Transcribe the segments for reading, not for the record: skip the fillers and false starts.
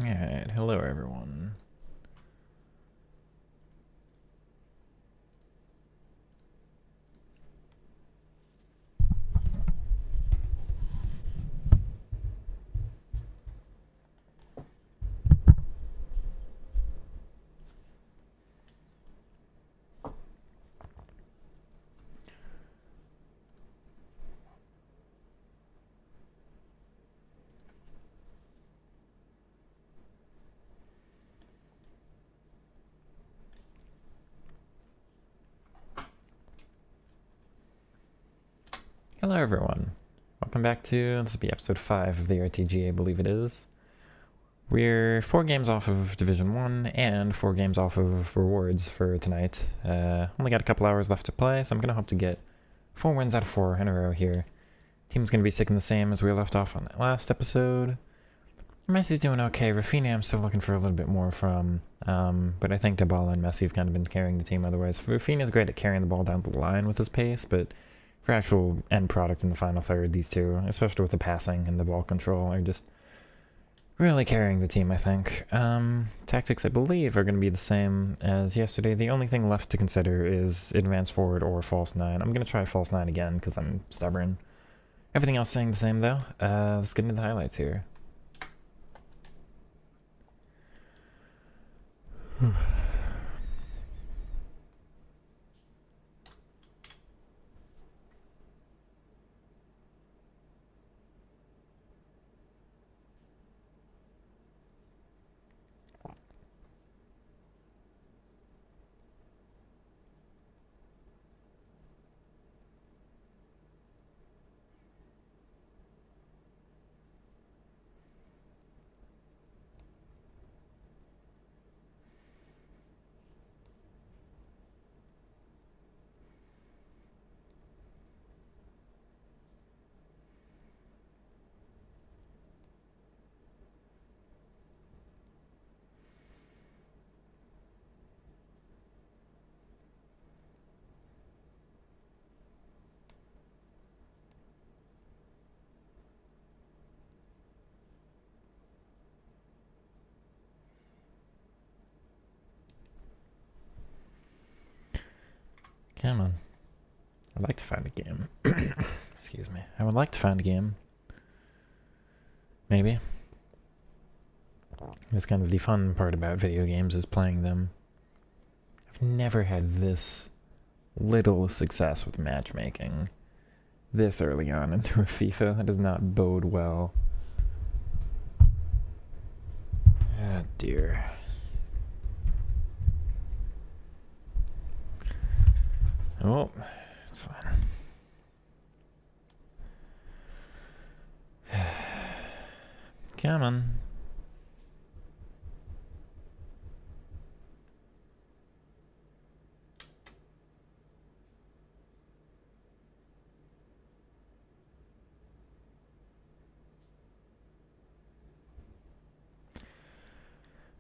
Alright, hello everyone. Hello everyone. Welcome back to, this will be episode 5 of the RTG, I believe it is. We're 4 games off of Division 1 and 4 games off of rewards for tonight. Only got a couple hours left to play, so I'm going to hope to get 4 wins out of 4 in a row here. Team's going to be sticking the same as we left off on that last episode. Messi's doing okay. Rafinha I'm still looking for a little bit more from, but I think Dybala and Messi have kind of been carrying the team otherwise. Rafinha's great at carrying the ball down the line with his pace, but for actual end product in the final third, these two, especially with the passing and the ball control, are just really carrying the team, I think. Tactics, I believe, are going to be the same as yesterday. The only thing left to consider is advance forward or false 9. I'm going to try false 9 again because I'm stubborn. Everything else staying the same, though. Let's get into the highlights here. Come on. I'd like to find a game. Excuse me. I would like to find a game. Maybe. It's kind of the fun part about video games is playing them. I've never had this little success with matchmaking this early on into a FIFA. That does not bode well. Ah, dear. Oh, it's fine. Come on.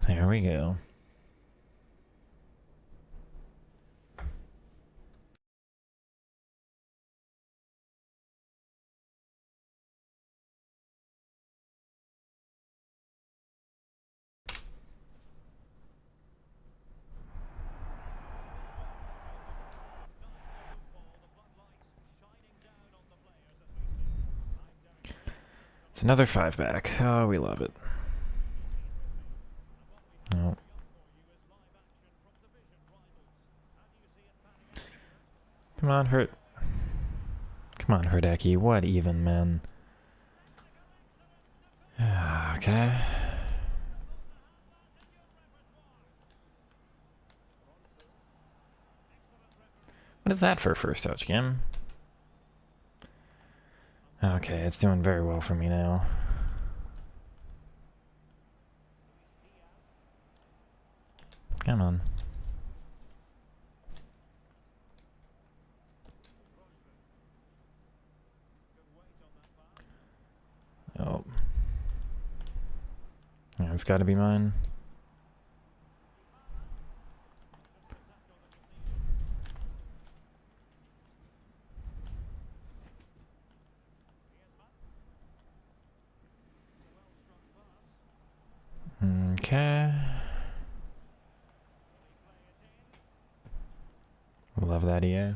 There we go. It's another 5 back. Oh, we love it. Oh. Come on, Hurt. Come on, Herdecki. What even, man? Okay. What is that for a first touch game? Okay, it's doing very well for me now. Come on. Oh. Yeah, it's gotta be mine. Okay. Love that EA.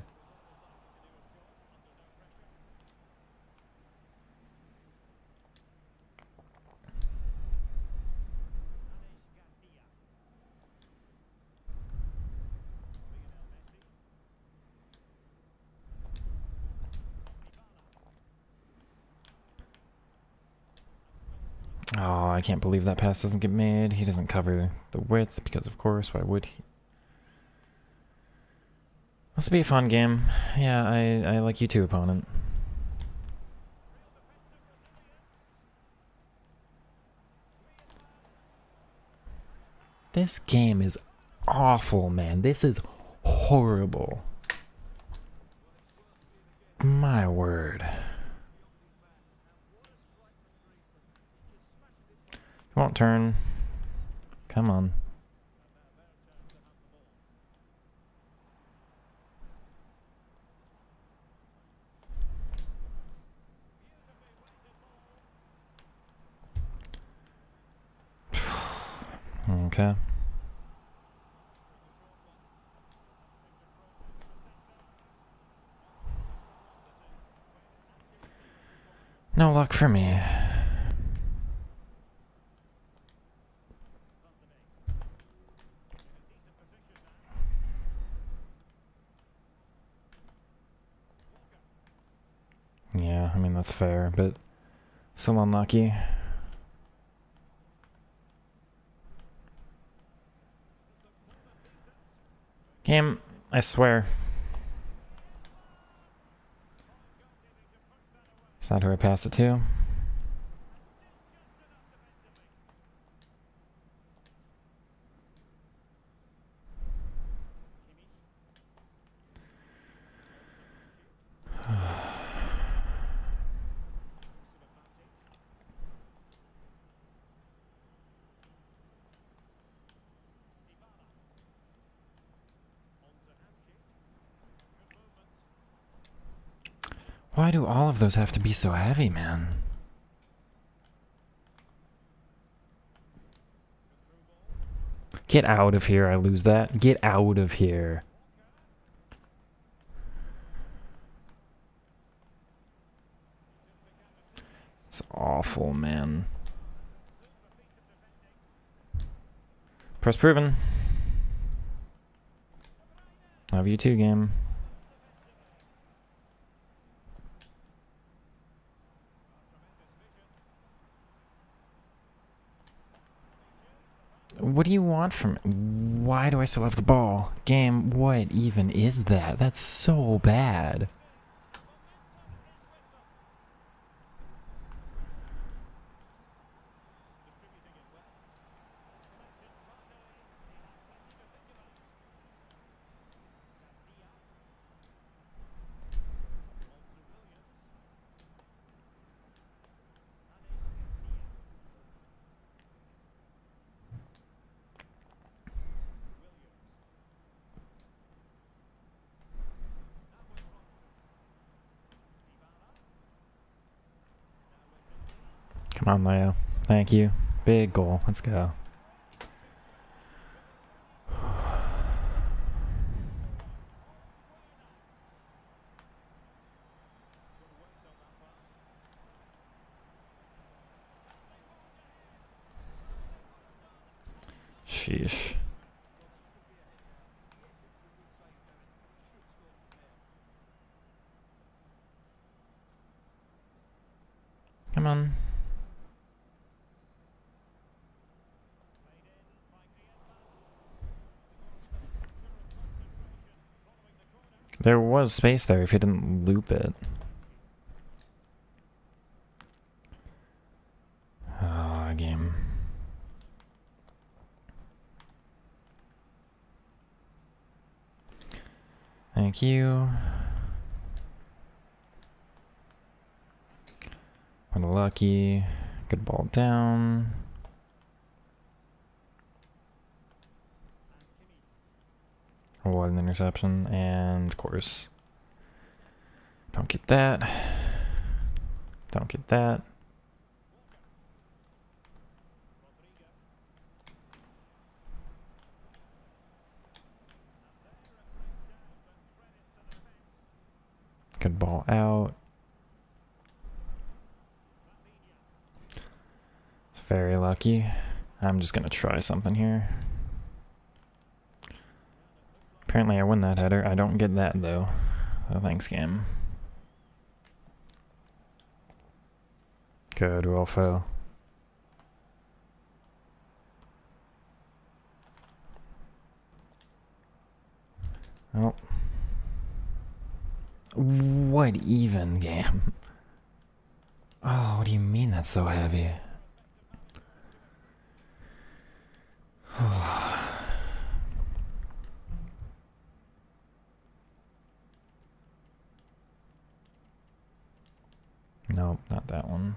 Oh, I can't believe that pass doesn't get made. He doesn't cover the width because, of course, why would he? This will be a fun game. Yeah, I like you too, opponent. This game is awful, man. This is horrible. My word. He won't turn. Come on. Okay. No luck for me. Yeah, I mean, that's fair, but still unlucky. Game, I swear. Is that who I passed it to? Why do all of those have to be so heavy, man? Get out of here, I lose that. Get out of here. It's awful, man. Press proven. Love you too, game. What do you want from me? Why do I still have the ball? Game, what even is that? That's so bad. Come on, Leo. Thank you. Big goal. Let's go. Sheesh. Come on. There was space there if he didn't loop it. Ah, game. Thank you. Unlucky. Good ball down. What an interception, and of course. Don't get that. Don't get that. Good ball out. It's very lucky. I'm just gonna try something here. Apparently I win that header. I don't get that though. So thanks, game. Good, Rolfo. Oh. What even, game? Oh, what do you mean that's so heavy? Nope, not that one.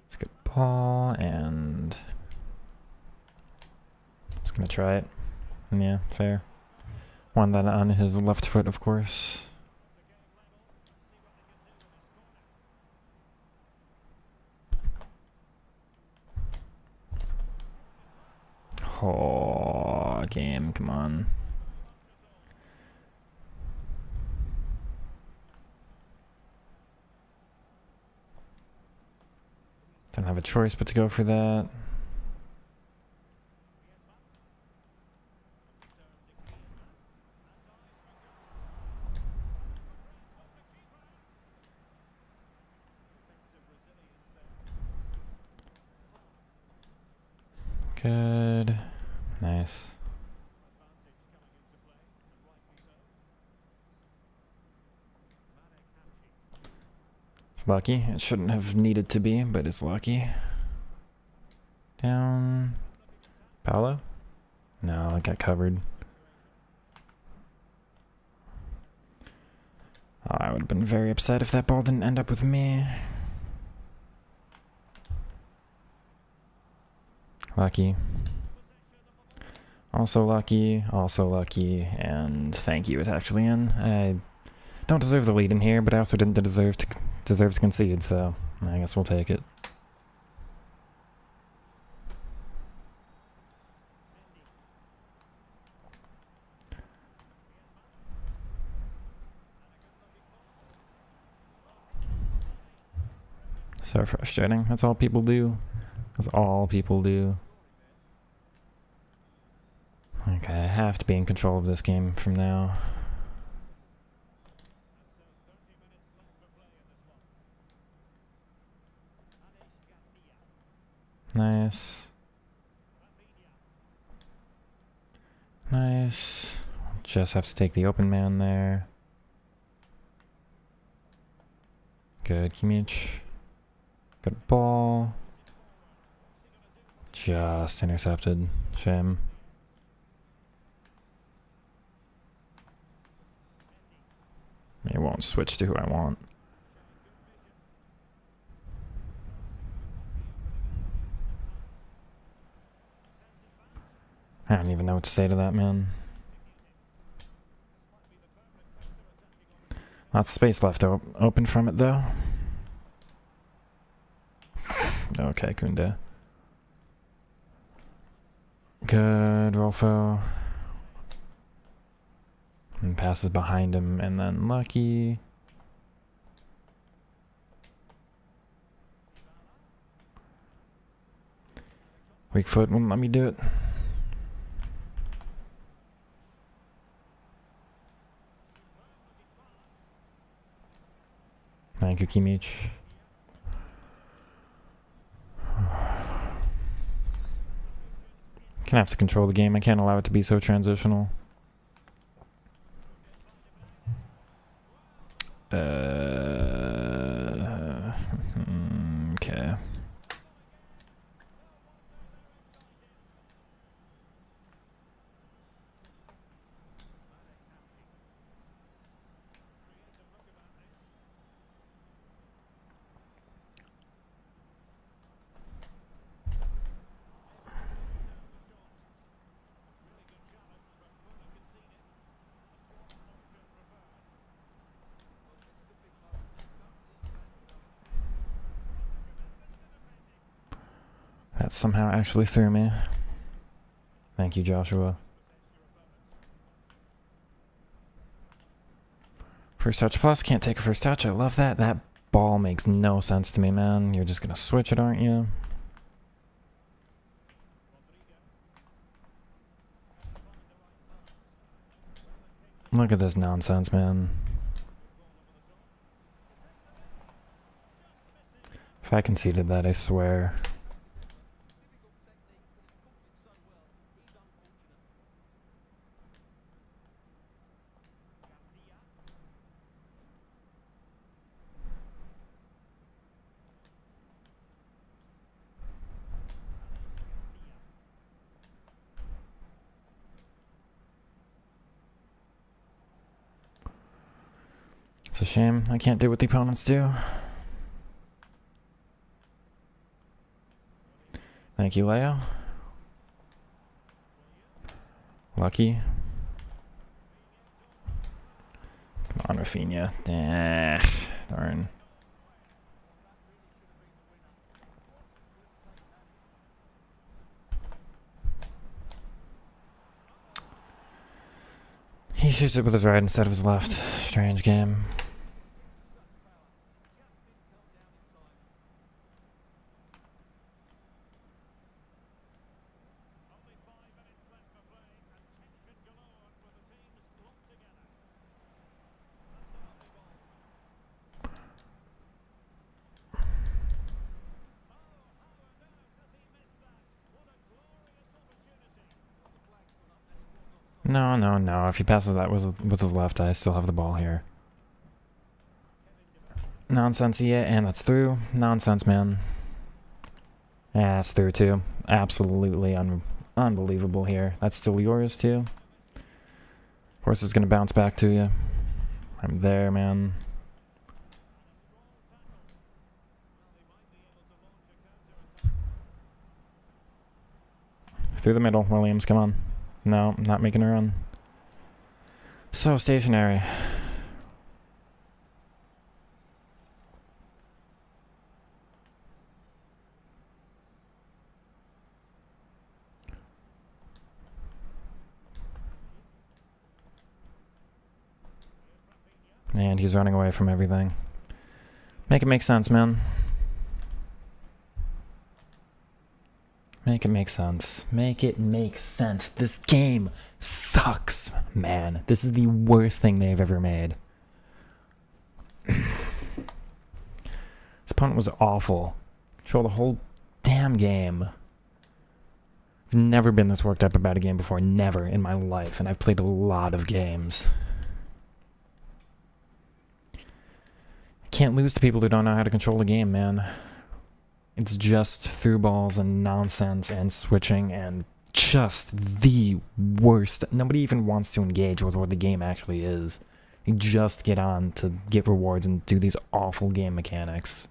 It's a good ball, and just gonna try it. Yeah, fair. Won that on his left foot, of course. Oh, game, come on. Don't have a choice but to go for that. Good. Nice. It's lucky. It shouldn't have needed to be, but it's lucky. Down. Paolo? No, it got covered. Oh, I would have been very upset if that ball didn't end up with me. Lucky. Also lucky, and thank you, it's actually in. I don't deserve the lead in here, but I also didn't deserve to concede, so I guess we'll take it. So frustrating. That's all people do. That's all people do. Okay, I have to be in control of this game from now. Nice. Nice. Just have to take the open man there. Good, Kimmich. Good ball. Just intercepted. Shame. It won't switch to who I want. I don't even know what to say to that, man. Lots of space left open from it, though. Okay, Kunde. Good, Rolfo. And passes behind him, and then Lucky. Weak foot wouldn't let me do it. Thank you, Kimmich. Gonna have to control the game. I can't allow it to be so transitional. Okay. that somehow actually threw me. Thank you, Joshua. First touch plus, can't take a first touch. I love that. That ball makes no sense to me, man. You're just gonna switch it, aren't you? Look at this nonsense, man. If I conceded that, I swear. It's a shame I can't do what the opponents do. Thank you, Leo. Lucky. Come on, Rafinha. Darn. He shoots it with his right instead of his left. Strange game. No, no, no. If he passes that with his left, I still have the ball here. Nonsense, yeah, and that's through. Nonsense, man. Yeah, it's through too. Absolutely unbelievable here. That's still yours too. Of course, it's gonna bounce back to you. I'm there, man. Through the middle, Williams, come on. No, not making a run. So stationary. And he's running away from everything. Make it make sense, man. Make it make sense. Make it make sense. This game sucks, man. This is the worst thing they've ever made. This opponent was awful. Controlled the whole damn game. I've never been this worked up about a game before. Never in my life. And I've played a lot of games. Can't lose to people who don't know how to control the game, man. It's just through balls and nonsense and switching and just the worst. Nobody even wants to engage with what the game actually is. They just get on to get rewards and do these awful game mechanics.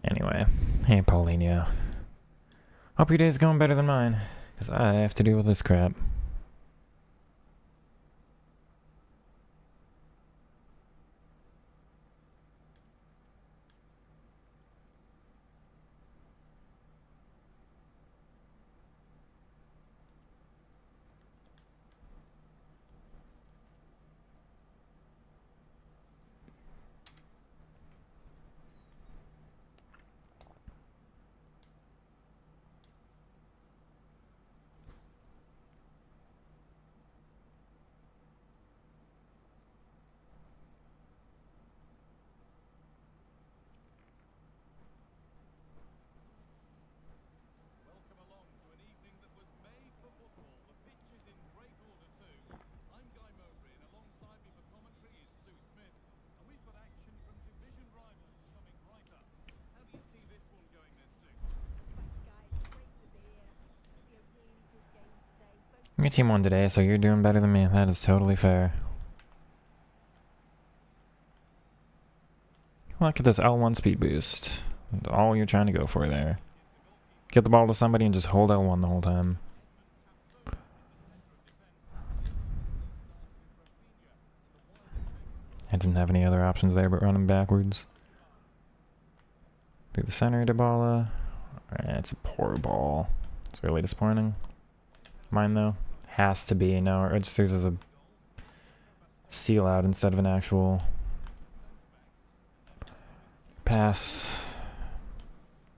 Anyway, hey Paulinho. Hope your day's going better than mine, because I have to deal with this crap. Your team won today, so you're doing better than me. That is totally fair. Look at this L1 speed boost. All you're trying to go for there. Get the ball to somebody and just hold L1 the whole time. I didn't have any other options there but running backwards. Through the center, Dybala. It's a poor ball. It's really disappointing. Mine, though, has to be. No, it registers as a seal out instead of an actual pass.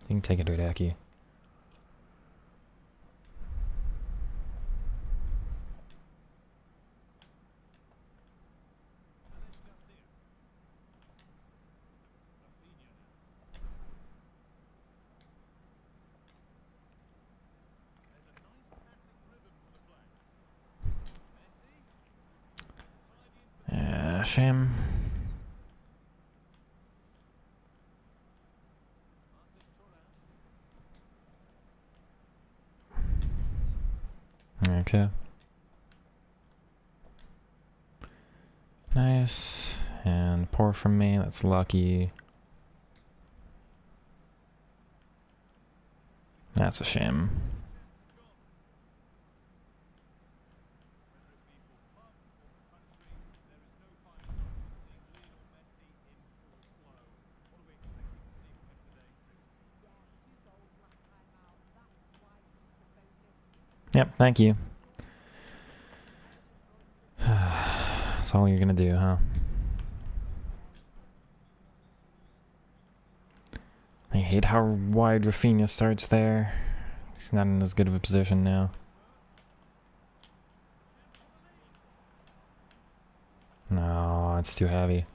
You can take it, Udaki. Yeah, shame. Okay. Nice. And poor from me. That's lucky. That's a shame. Yep, thank you. That's all you're gonna do, huh? I hate how wide Rafinha starts there. He's not in as good of a position now. No, it's too heavy.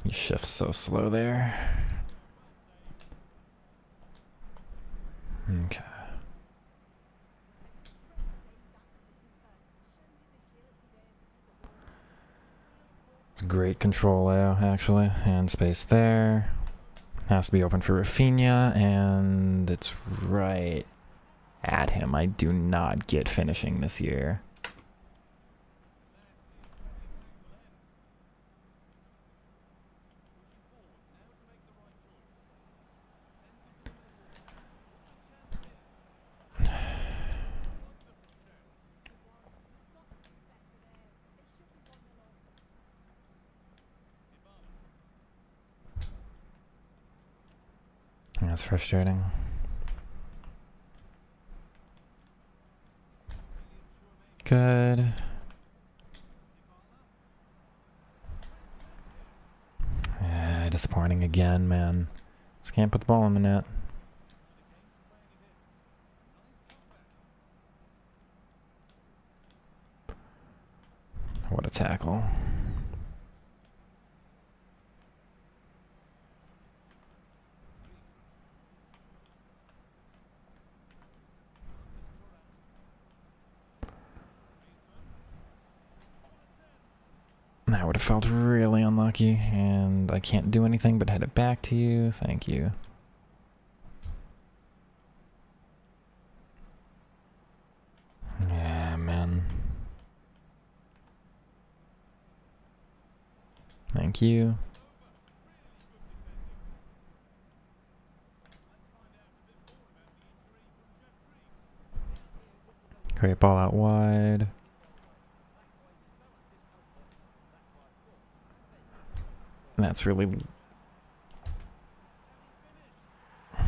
He shifts so slow there. Okay. It's great control, Leo, actually. And space there. Has to be open for Rafinha, and it's right at him. I do not get finishing this year. That's frustrating. Good. Yeah, disappointing again, man. Just can't put the ball in the net. What a tackle. That would have felt really unlucky, and I can't do anything but head it back to you. Thank you. Yeah, man. Thank you. Great ball out wide. That's really... I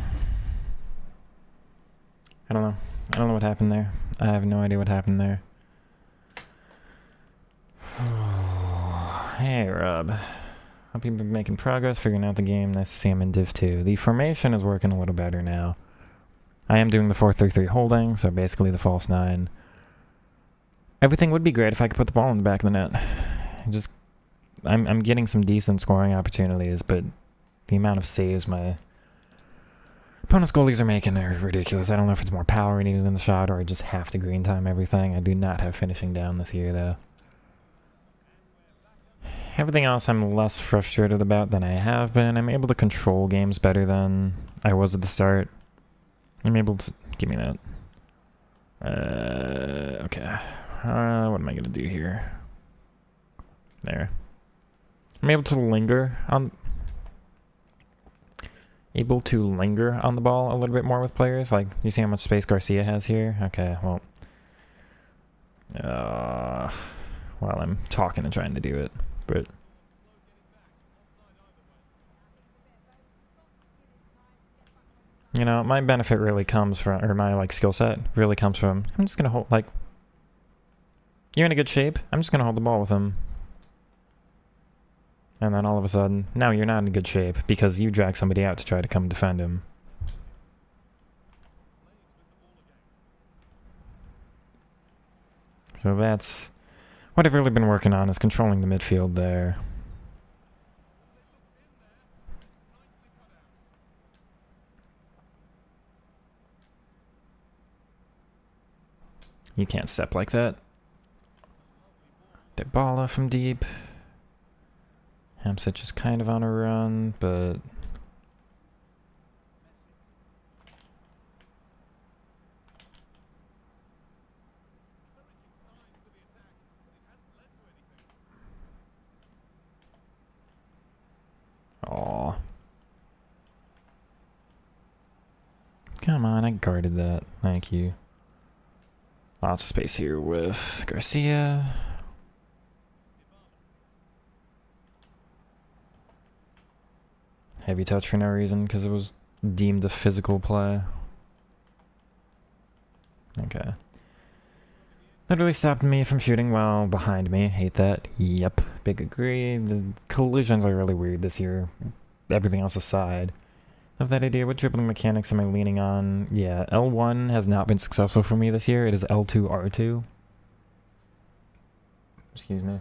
don't know. I don't know what happened there. I have no idea what happened there. Hey, Rob. Hope you've been making progress, figuring out the game. Nice to see him in Div 2. The formation is working a little better now. I am doing the 4-3-3 holding, so basically the false 9. Everything would be great if I could put the ball in the back of the net. Just... I'm getting some decent scoring opportunities, but the amount of saves my opponent's goalies are making are ridiculous. I don't know if it's more power needed in the shot or I just have to green time everything. I do not have finishing down this year, though. everything else I'm less frustrated about than I have been. I'm able to control games better than I was at the start. I'm able to... Give me that. Okay. What am I going to do here? There. I'm able to linger on... Able to linger on the ball a little bit more with players. Like, you see how much space Garcia has here? Okay, well... while I'm talking and trying to do it, but... You know, my benefit really comes from, or my, like, skill set really comes from, I'm just gonna hold, like... You're in a good shape, I'm just gonna hold the ball with him. And then all of a sudden, now you're not in good shape because you drag somebody out to try to come defend him. So that's what I've really been working on, is controlling the midfield there. You can't step like that. Dybala from deep. Hamsich is kind of on a run, but... Aw. Come on, I guarded that. Thank you. Lots of space here with Garcia. Heavy touch for no reason, because it was deemed a physical play. Okay. That really stopped me from shooting well behind me. Hate that. Yep. Big agree. The collisions are really weird this year. Everything else aside. Of that idea, what dribbling mechanics am I leaning on? Yeah, L1 has not been successful for me this year. It is L2, R2. Excuse me.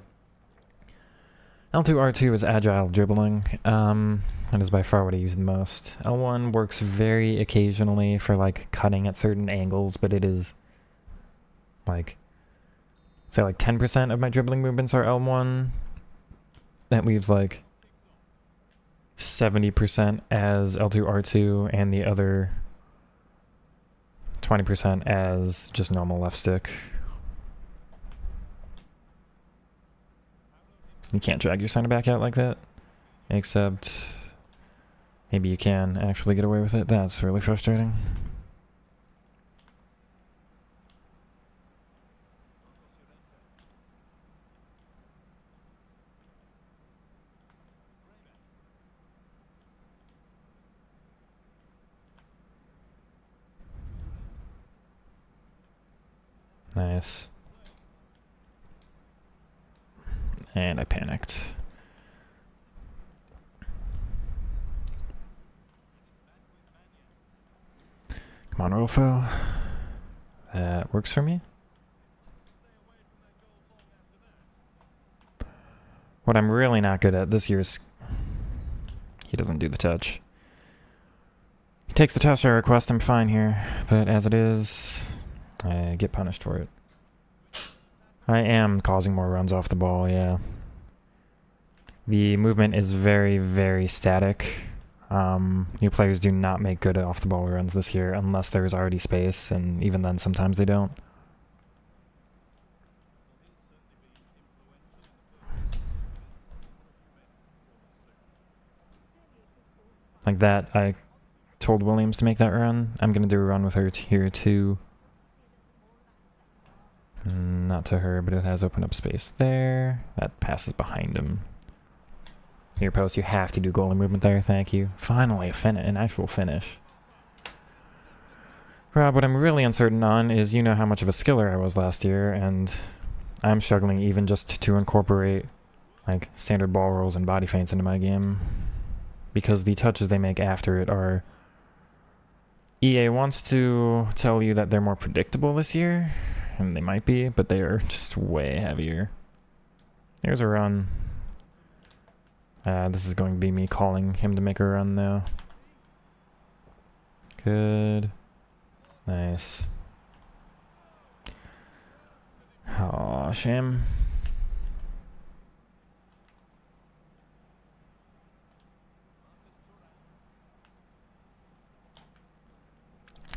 L2, R2 is agile dribbling. That is by far what I use the most. L1 works very occasionally for, like, cutting at certain angles, but it is, like, say, like, 10% of my dribbling movements are L1. That leaves, like, 70% as L2, R2, and the other 20% as just normal left stick. You can't drag your center back out like that, except maybe you can actually get away with it. That's really frustrating. Nice. And I panicked. Come on, Rolfo. That works for me. What I'm really not good at this year is... He doesn't do the touch. He takes the touch I request, I'm fine here. But as it is... I get punished for it. I am causing more runs off the ball, yeah. The movement is very, very static. New players do not make good off-the-ball runs this year unless there's already space, and even then sometimes they don't. Like that, I told Williams to make that run. I'm going to do a run with her here too. Not to her, but it has opened up space there. That passes behind him. Near post, you have to do goalie movement there. Thank you. Finally, an actual finish. Rob, what I'm really uncertain on is, you know how much of a skiller I was last year, and I'm struggling even just to incorporate like standard ball rolls and body feints into my game, because the touches they make after it are... EA wants to tell you that they're more predictable this year, and they might be, but they are just way heavier. There's a run. This is going to be me calling him to make a run, though. Good. Nice. Aw, shame.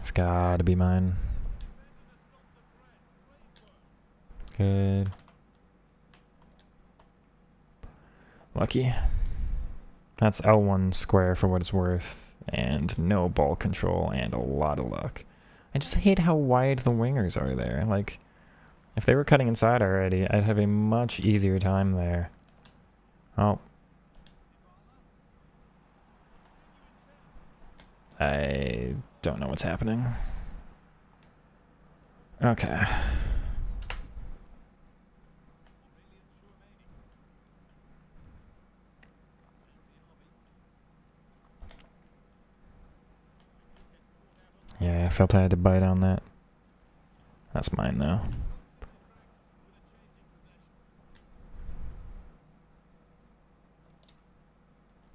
It's gotta be mine. Good. Lucky. That's L1 square for what it's worth, and no ball control, and a lot of luck. I just hate how wide the wingers are there. Like, if they were cutting inside already, I'd have a much easier time there. Oh. I don't know what's happening. Okay. Yeah, I felt I had to bite on that. That's mine, though.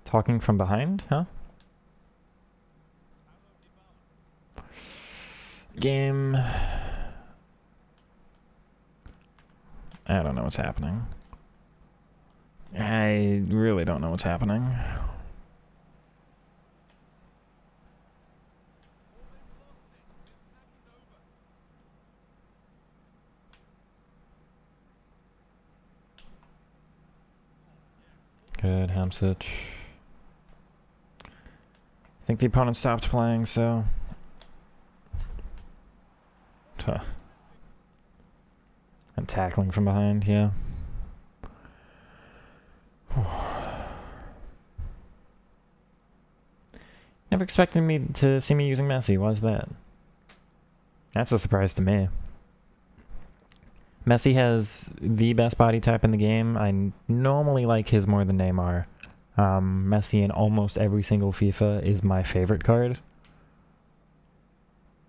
Talking from behind, huh? Game. I don't know what's happening. I really don't know what's happening. Good, Hamsich. I think the opponent stopped playing, so... Huh. And tackling from behind, yeah. Never expected me to see me using Messi. Why's that? That's a surprise to me. Messi has the best body type in the game. I normally like his more than Neymar. Messi in almost every single FIFA is my favorite card.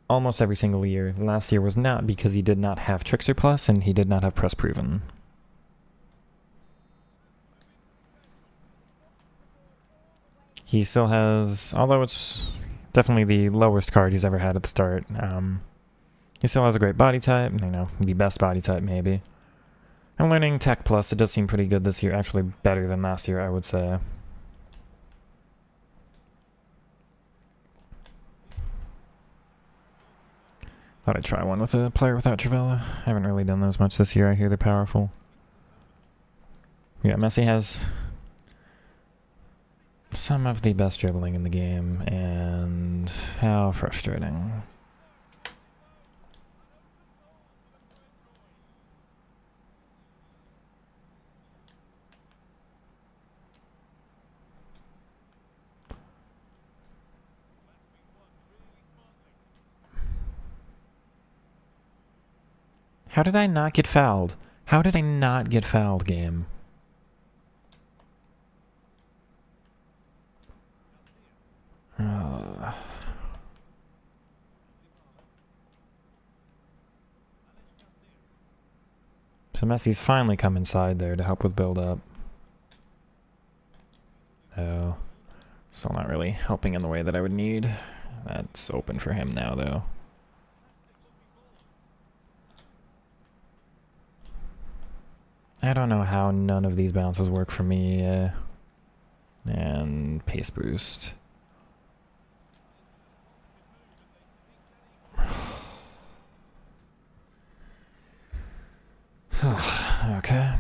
Almost every single year. Last year was not because he did not have Trickster Plus and he did not have Press Proven. He still has, although it's definitely the lowest card he's ever had at the start, he still has a great body type, you know, the best body type maybe. I'm learning Tech Plus, it does seem pretty good this year, actually better than last year I would say. Thought I'd try one with a player without Travella. I haven't really done those much this year, I hear they're powerful. Yeah, Messi has some of the best dribbling in the game, and how frustrating. How did I not get fouled? How did I not get fouled, game? So Messi's finally come inside there to help with build-up. Oh, still not really helping in the way that I would need. That's open for him now, though. I don't know how none of these bounces work for me. And pace boost. Okay.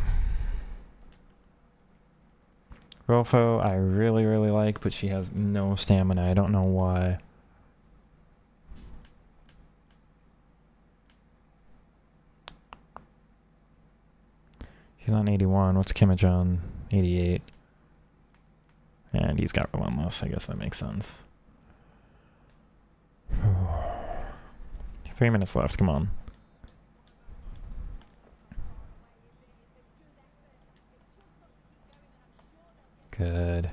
Rolfo, I really, really like, but she has no stamina. I don't know why. She's on 81. What's Kimmich on? 88. And he's got Relentless. I guess that makes sense. 3 minutes left. Come on. Good.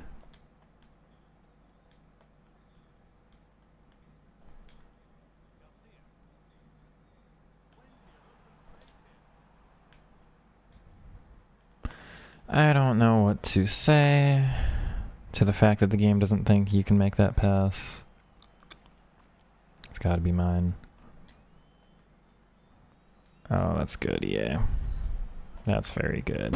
I don't know what to say to the fact that the game doesn't think you can make that pass. It's gotta be mine. Oh, that's good, yeah. That's very good.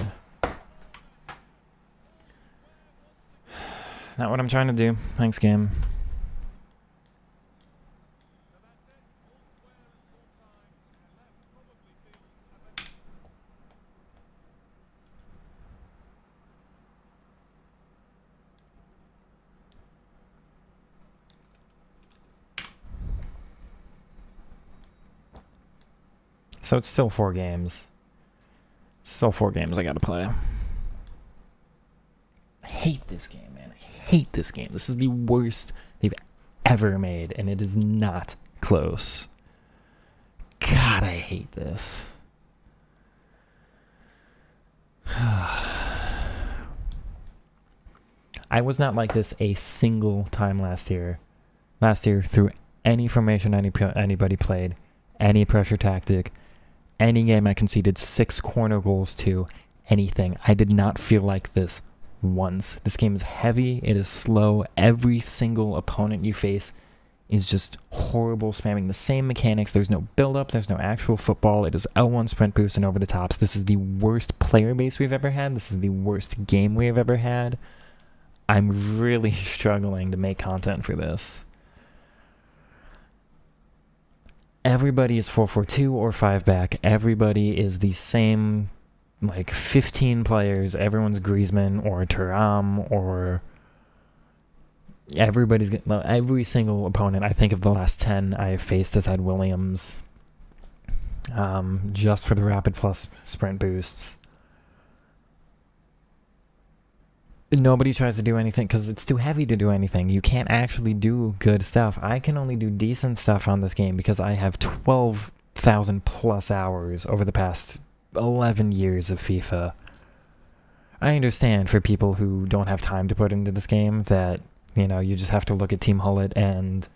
Not what I'm trying to do. Thanks, game. So it's still 4 games. Still 4 games I gotta play. I hate this game, man. I hate this game. This is the worst they've ever made, and it is not close. God, I hate this. I was not like this a single time last year. Last year, through any formation anybody played, any pressure tactic, any game I conceded 6 corner goals to, anything. I did not feel like this once. This game is heavy. It is slow. Every single opponent you face is just horrible, spamming the same mechanics. There's no build-up. There's no actual football. It is L1 sprint boost and over the tops. This is the worst player base we've ever had. This is the worst game we have ever had. I'm really struggling to make content for this. Everybody is 4-4-2 or 5-back. Everybody is the same, like 15 players. Everyone's Griezmann or Thuram or everybody's every single opponent I think of the last 10 I have faced has had Williams, just for the rapid plus sprint boosts. Nobody tries to do anything because it's too heavy to do anything. You can't actually do good stuff. I can only do decent stuff on this game because I have 12,000 plus hours over the past 11 years of FIFA. I understand for people who don't have time to put into this game that, you know, you just have to look at Team Hullet and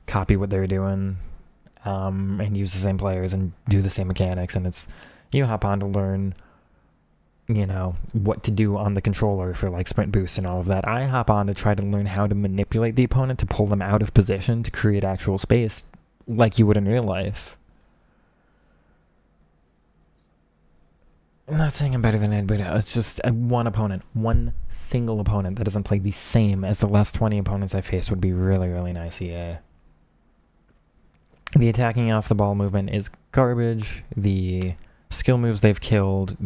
copy what they're doing, and use the same players and do the same mechanics, and it's, you hop on to learn, you know, what to do on the controller for like sprint boosts and all of that. I hop on to try to learn how to manipulate the opponent to pull them out of position to create actual space like you would in real life. I'm not saying I'm better than anybody else. It's just one opponent, one single opponent that doesn't play the same as the last 20 opponents I faced would be really, really nice, EA. The attacking off the ball movement is garbage. The skill moves they've killed.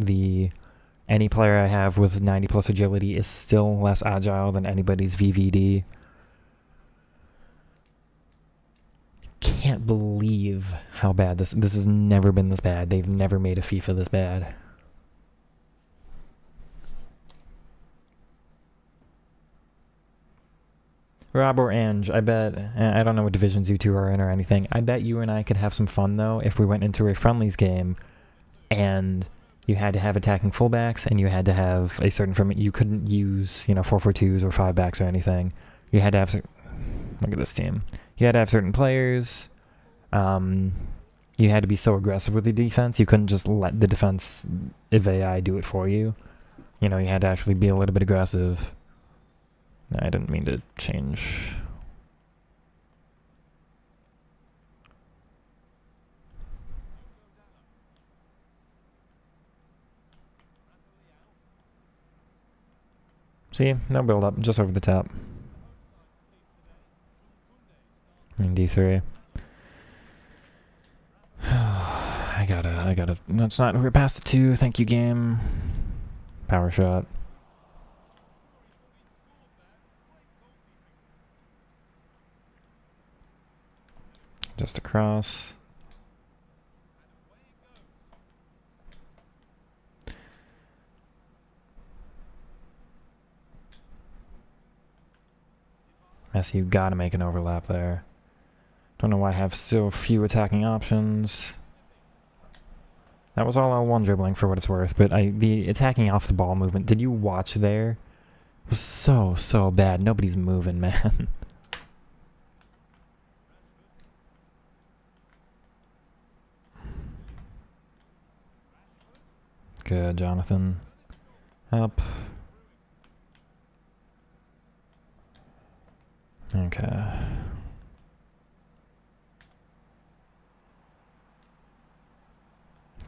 Any player I have with 90 plus agility is still less agile than anybody's VVD. Can't believe how bad this has never been this bad. They've never made a FIFA this bad. Rob or Ange, I bet, I don't know what divisions you two are in or anything, I bet you and I could have some fun though if we went into a friendlies game and you had to have attacking fullbacks and you had to have a certain format. You couldn't use, 4-4-2s or 5-backs or anything. You had to have, look at this team. You had to have certain players. You had to be so aggressive with the defense. You couldn't just let the defense, if AI, do it for you. You had to actually be a little bit aggressive. I didn't mean to change. See, no build up, just over the top. And D3. I gotta. That's not. We're past the 2. Thank you, game. Power shot. Just across. Messi, you gotta make an overlap there. Don't know why I have so few attacking options. That was all L1 dribbling for what it's worth, but the attacking off the ball movement, did you watch there? It was so bad. Nobody's moving, man. Good, Jonathan. Up. Okay.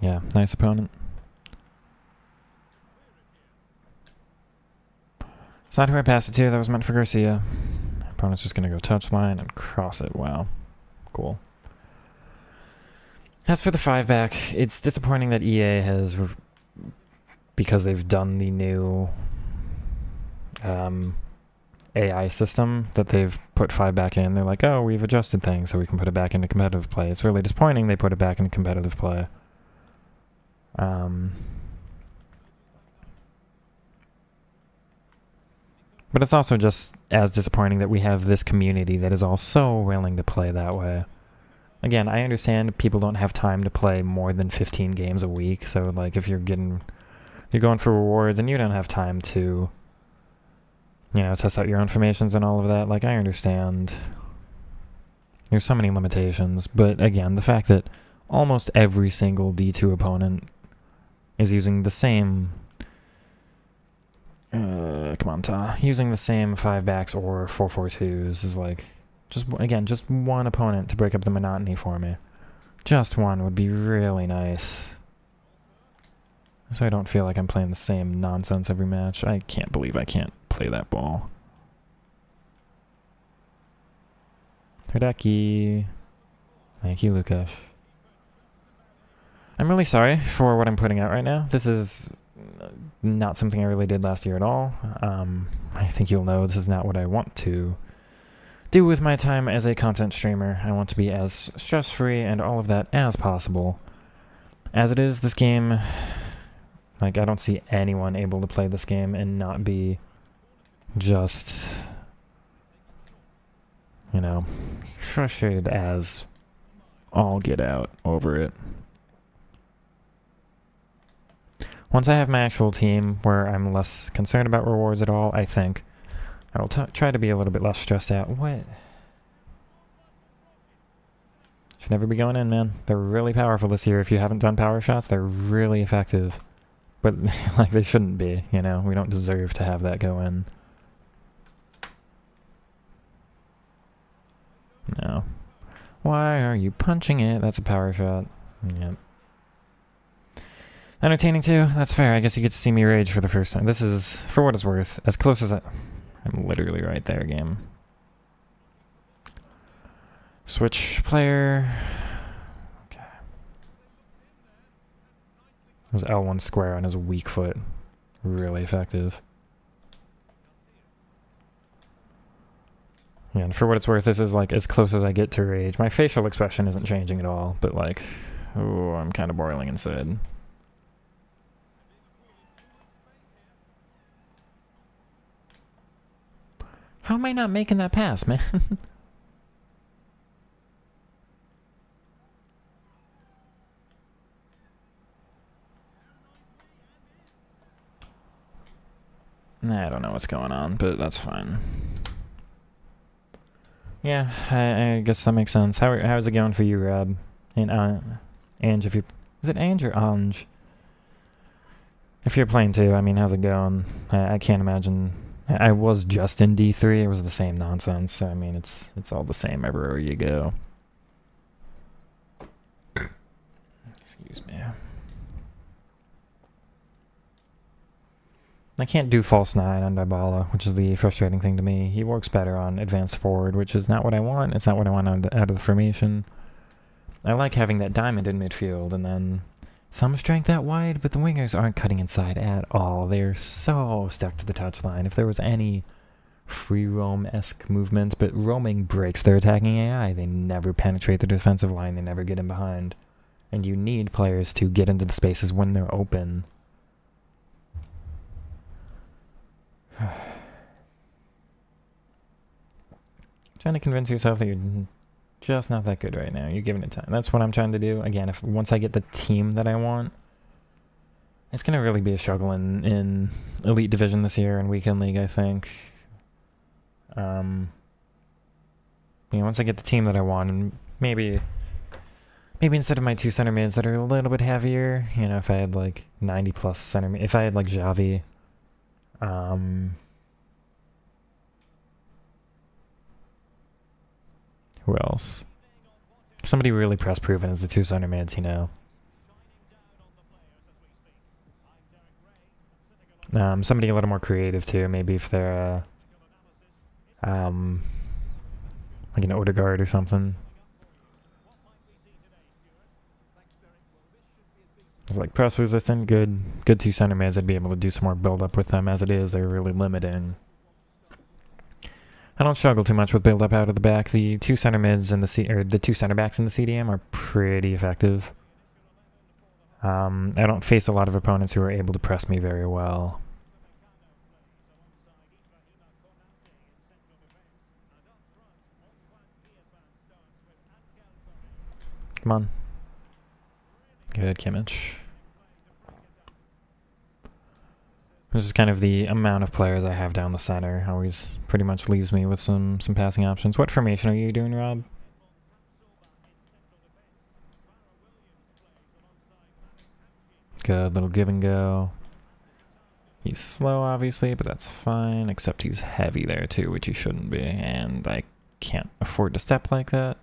Yeah, nice opponent. It's not who I passed it to. That was meant for Garcia. Opponent's just going to go touchline and cross it. Wow. Cool. As for the 5-back, it's disappointing that EA has, because they've done the new AI system, that they've put 5-back in. They're like, oh, we've adjusted things so we can put it back into competitive play. It's really disappointing they put it back into competitive play. But it's also just as disappointing that we have this community that is all so willing to play that way. Again, I understand people don't have time to play more than 15 games a week, so like if you're going for rewards and you don't have time to, you know, test out your own formations and all of that, like I understand. There's so many limitations, but again, the fact that almost every single D2 opponent is using the same using the same 5-backs or 4-4-2s is like, just one opponent to break up the monotony for me. Just one would be really nice. So I don't feel like I'm playing the same nonsense every match. I can't believe I can't play that ball. Hideki. Thank you, Lukash. I'm really sorry for what I'm putting out right now. This is not something I really did last year at all. I think you'll know this is not what I want to do with my time as a content streamer. I want to be as stress-free and all of that as possible. As it is, this game, like, I don't see anyone able to play this game and not be just, you know, frustrated as all get out over it. Once I have my actual team where I'm less concerned about rewards at all, I think I will try to be a little bit less stressed out. What? Should never be going in, man. They're really powerful this year. If you haven't done power shots, they're really effective. But, like, they shouldn't be, you know? We don't deserve to have that go in. No. Why are you punching it? That's a power shot. Yep. Entertaining too? That's fair. I guess you get to see me rage for the first time. This is, for what it's worth, as close as I'm literally right there, game. Switch player. Okay. It was L1 square on his weak foot. Really effective. Yeah, and for what it's worth, this is like as close as I get to rage. My facial expression isn't changing at all, but like, oh, I'm kind of boiling inside. How am I not making that pass, man? I don't know what's going on, but that's fine. Yeah, I guess that makes sense. How's it going for you, Rob? And Ange, if you... Is it Ange or Ange? If you're playing too, I mean, how's it going? I can't imagine... I was just in D3. It was the same nonsense. I mean, it's all the same everywhere you go. Excuse me. I can't do false 9 on Dybala, which is the frustrating thing to me. He works better on advanced forward, which is not what I want. It's not what I want out of the formation. I like having that diamond in midfield, and then some strength out wide, but the wingers aren't cutting inside at all. They're so stuck to the touchline. If there was any free roam-esque movement, but roaming breaks their attacking AI. They never penetrate the defensive line. They never get in behind. And you need players to get into the spaces when they're open. Trying to convince yourself that you're just not that good right now. You're giving it time. That's what I'm trying to do. Again, once I get the team that I want, it's going to really be a struggle in Elite Division this year and Weekend League, I think. Once I get the team that I want, and maybe instead of my 2 center mids that are a little bit heavier, if I had like 90 plus center mid, if I had like Xavi, who else? Somebody really press proven as the 2 center mids, somebody a little more creative too, maybe if they're like an Odegaard or something. It's like press resistant, good 2 center mids. I'd be able to do some more build up with them. As it is, they're really limiting. I don't struggle too much with build up out of the back. The 2 center mids and the 2 center backs in the CDM are pretty effective. I don't face a lot of opponents who are able to press me very well. Come on. Good, Kimmich. This is kind of the amount of players I have down the center. Always pretty much leaves me with some passing options. What formation are you doing, Rob? Good, little give and go. He's slow, obviously, but that's fine, except he's heavy there too, which he shouldn't be, and I can't afford to step like that.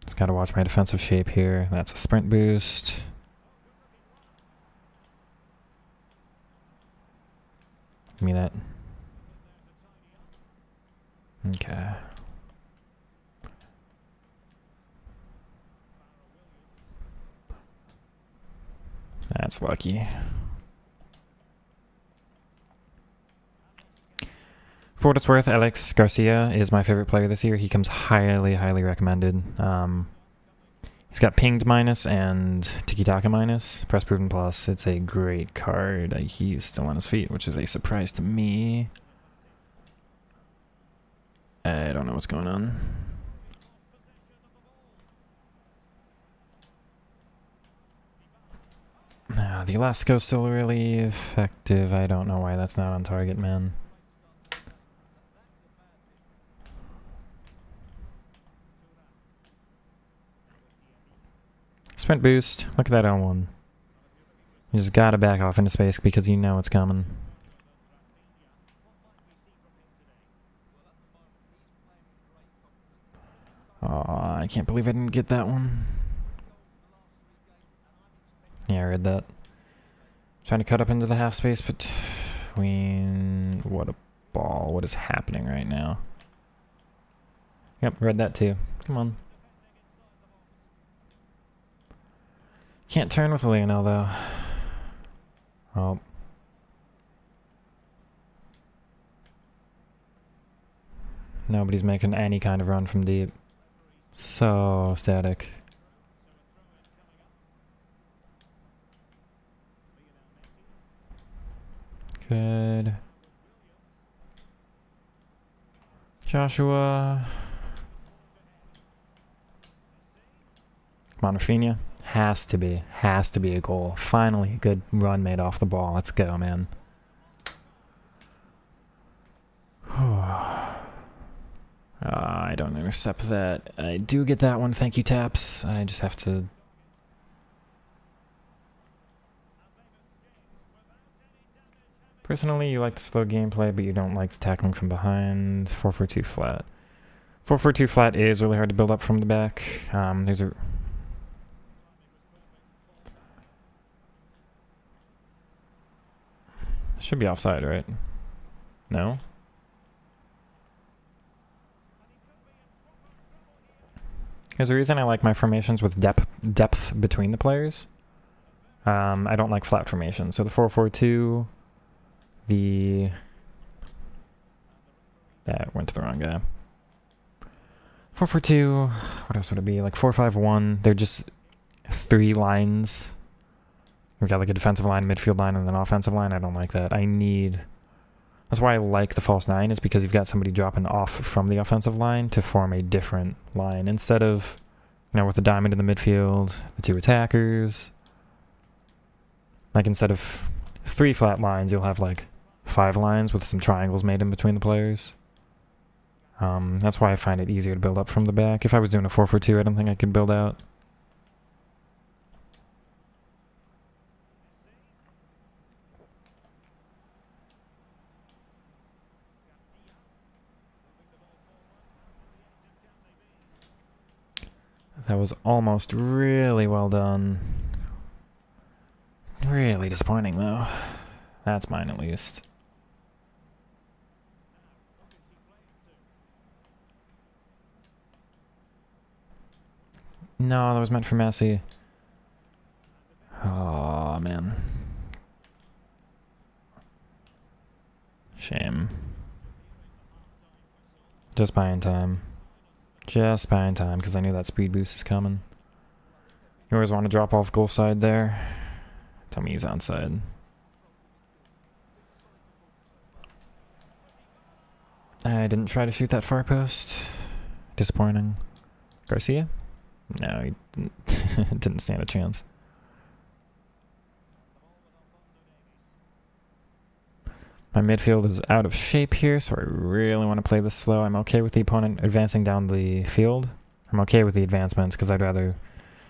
Just gotta watch my defensive shape here. That's a sprint boost. Give me that. Okay. That's lucky. For what it's worth, Alex Garcia is my favorite player this year. He comes highly, highly recommended. He's got pinged minus and tiki-taka minus, press proven plus. It's a great card. He's still on his feet, which is a surprise to me. I don't know what's going on. The Elastico's still really effective. I don't know why that's not on target, man. Sprint boost. Look at that L1. You just gotta back off into space because you know it's coming. Oh, I can't believe I didn't get that one. Yeah, I read that. Trying to cut up into the half space between... What a ball. What is happening right now? Yep, read that too. Come on. Can't turn with Lionel, though. Oh. Nobody's making any kind of run from deep. So static. Good. Joshua. Come on, Rafinha. Has to be a goal. Finally, a good run made off the ball. Let's go, man. I don't intercept that. I do get that one. Thank you, Taps. I just have to... Personally, you like the slow gameplay, but you don't like the tackling from behind. 4-4-2 flat. 4-4-2 flat is really hard to build up from the back. There's a... Should be offside, right? No? There's a reason I like my formations with depth between the players. I don't like flat formations. So the 4-4-2, that went to the wrong guy. 4-4-2, what else would it be? Like 4-5-1, they're just 3 lines. We've got like a defensive line, midfield line, and an offensive line. I don't like that. That's why I like the false 9, is because you've got somebody dropping off from the offensive line to form a different line. Instead of, with the diamond in the midfield, the 2 attackers. Like instead of 3 flat lines, you'll have like 5 lines with some triangles made in between the players. That's why I find it easier to build up from the back. If I was doing a 4-4-2, I don't think I could build out. That was almost really well done. Really disappointing, though. That's mine, at least. No, that was meant for Messi. Oh, man. Shame. Just buying time. Just buying time, because I knew that speed boost is coming. You always want to drop off goal side there. Tell me he's onside. I didn't try to shoot that far post. Disappointing. Garcia? No, he didn't stand a chance. My midfield is out of shape here, so I really want to play this slow. I'm okay with the opponent advancing down the field. I'm okay with the advancements because I'd rather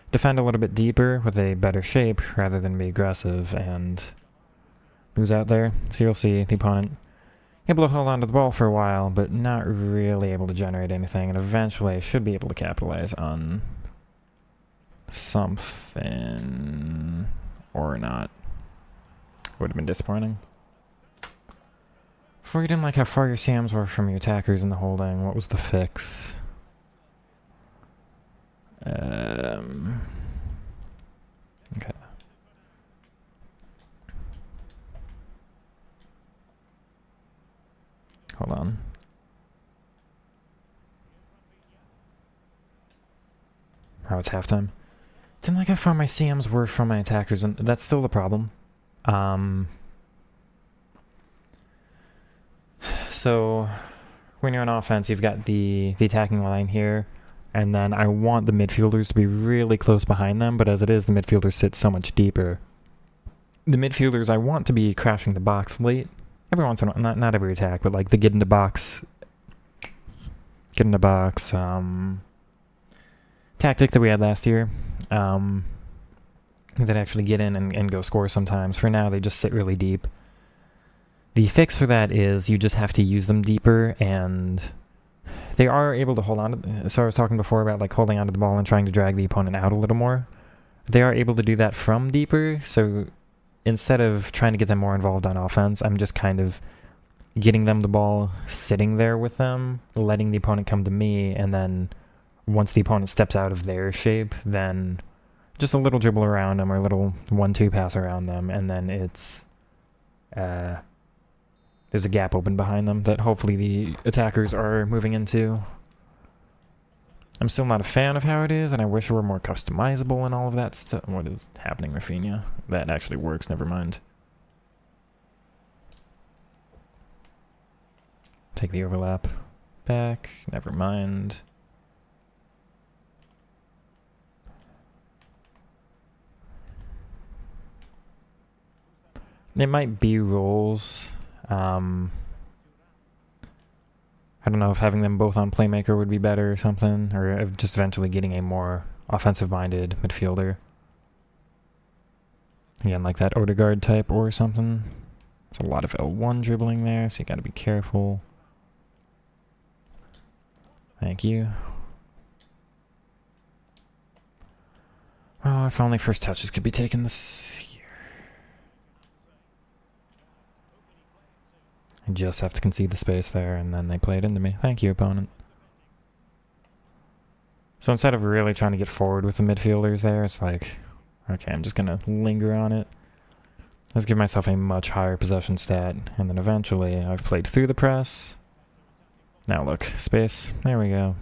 defend a little bit deeper with a better shape rather than be aggressive and lose out there. So you'll see the opponent able to hold on to the ball for a while, but not really able to generate anything, and eventually I should be able to capitalize on something or not. Would have been disappointing. Before you didn't like how far your CMs were from your attackers in the holding, what was the fix? Okay. Hold on. Oh, it's halftime. Didn't like how far my CMs were from my attackers, and that's still the problem. So when you're on offense, you've got the attacking line here, and then I want the midfielders to be really close behind them, but as it is, the midfielders sit so much deeper. The midfielders I want to be crashing the box late. Every once in a while, not every attack, but like the get into box tactic that we had last year. That actually get in and go score sometimes. For now, they just sit really deep. The fix for that is you just have to use them deeper, and they are able to hold on to, so I was talking before about like holding onto the ball and trying to drag the opponent out a little more. They are able to do that from deeper, so instead of trying to get them more involved on offense, I'm just kind of getting them the ball, sitting there with them, letting the opponent come to me, and then once the opponent steps out of their shape, then just a little dribble around them or a little 1-2 pass around them, and then it's there's a gap open behind them that hopefully the attackers are moving into. I'm still not a fan of how it is, and I wish it were more customizable and all of that stuff. What is happening, Rafinha? That actually works, never mind. Take the overlap back, never mind. It might be roles. I don't know if having them both on playmaker would be better or something, or just eventually getting a more offensive-minded midfielder. Again, like that Odegaard type or something. There's a lot of L1 dribbling there, so you gotta be careful. Thank you. Oh, if only first touches could be taken this year. I just have to concede the space there, and then they play it into me. Thank you, opponent. So instead of really trying to get forward with the midfielders there, it's like, okay, I'm just going to linger on it. Let's give myself a much higher possession stat, and then eventually I've played through the press. Now look, space. There we go.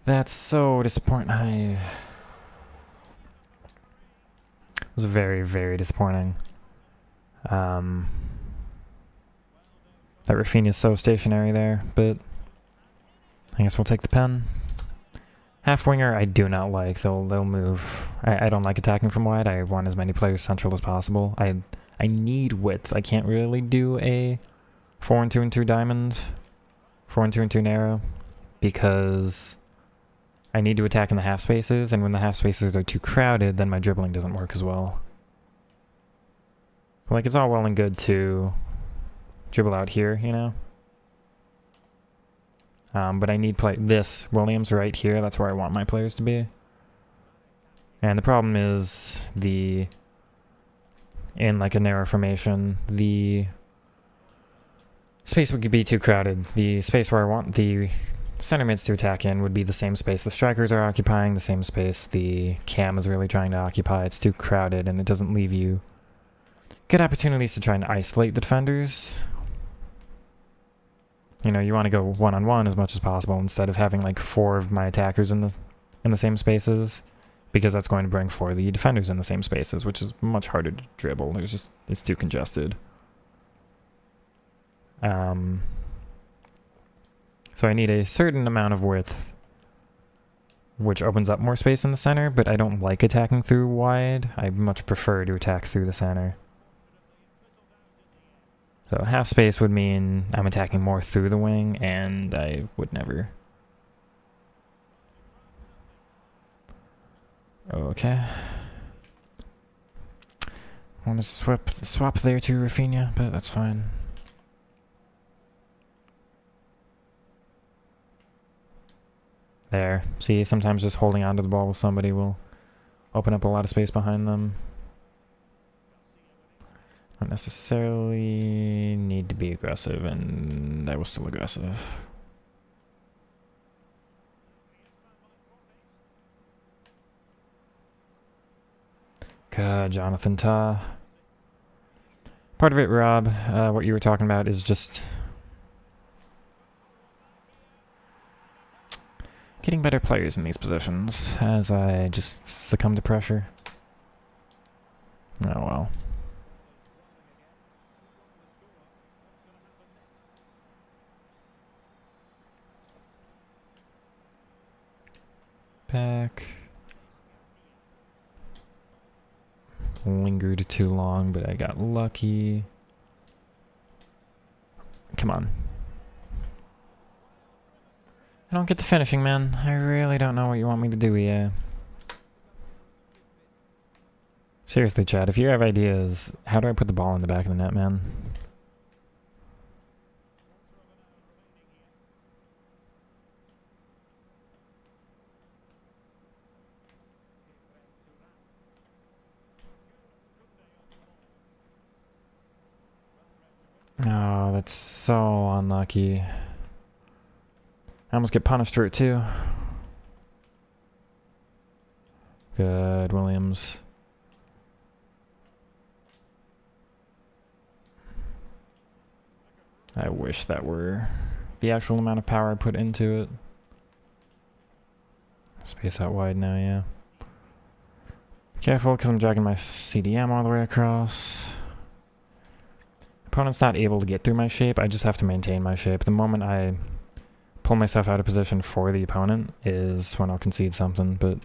That's so disappointing. It was very, very disappointing. That Rafinha is so stationary there, but I guess we'll take the pen. Half winger, I do not like. They'll move. I don't like attacking from wide. I want as many players central as possible. I need width. I can't really do a 4-2-2 diamond, 4-2-2 narrow, because I need to attack in the half spaces, and when the half spaces are too crowded, then my dribbling doesn't work as well. Like, it's all well and good to dribble out here, you know? But I need this Williams right here. That's where I want my players to be. And the problem is in like a narrow formation, the space would be too crowded. The space where I want the center mids to attack in would be the same space the strikers are occupying, the same space the cam is really trying to occupy. It's too crowded, and it doesn't leave you good opportunities to try and isolate the defenders. You know, you want to go one-on-one as much as possible instead of having like 4 of my attackers in the same spaces, because that's going to bring 4 of the defenders in the same spaces, which is much harder to dribble. It's too congested. So I need a certain amount of width, which opens up more space in the center, but I don't like attacking through wide. I much prefer to attack through the center. So half space would mean I'm attacking more through the wing, and I would never. Okay. I want to swap there to Rafinha, but that's fine. There. See, sometimes just holding onto the ball with somebody will open up a lot of space behind them. Not necessarily need to be aggressive, and I was still aggressive. God, Jonathan Tah. Part of it, Rob, what you were talking about is just getting better players in these positions as I just succumb to pressure. Oh well. Back. Lingered too long, but I got lucky. Come on. I don't get the finishing, man. I really don't know what you want me to do here. Seriously, Chad, if you have ideas, how do I put the ball in the back of the net, man? Oh, that's so unlucky. I almost get punished for it too. Good, Williams. I wish that were the actual amount of power I put into it. Space out wide now, yeah. Careful, because I'm dragging my CDM all the way across. Opponent's not able to get through my shape, I just have to maintain my shape. The moment I pull myself out of position for the opponent is when I'll concede something, but...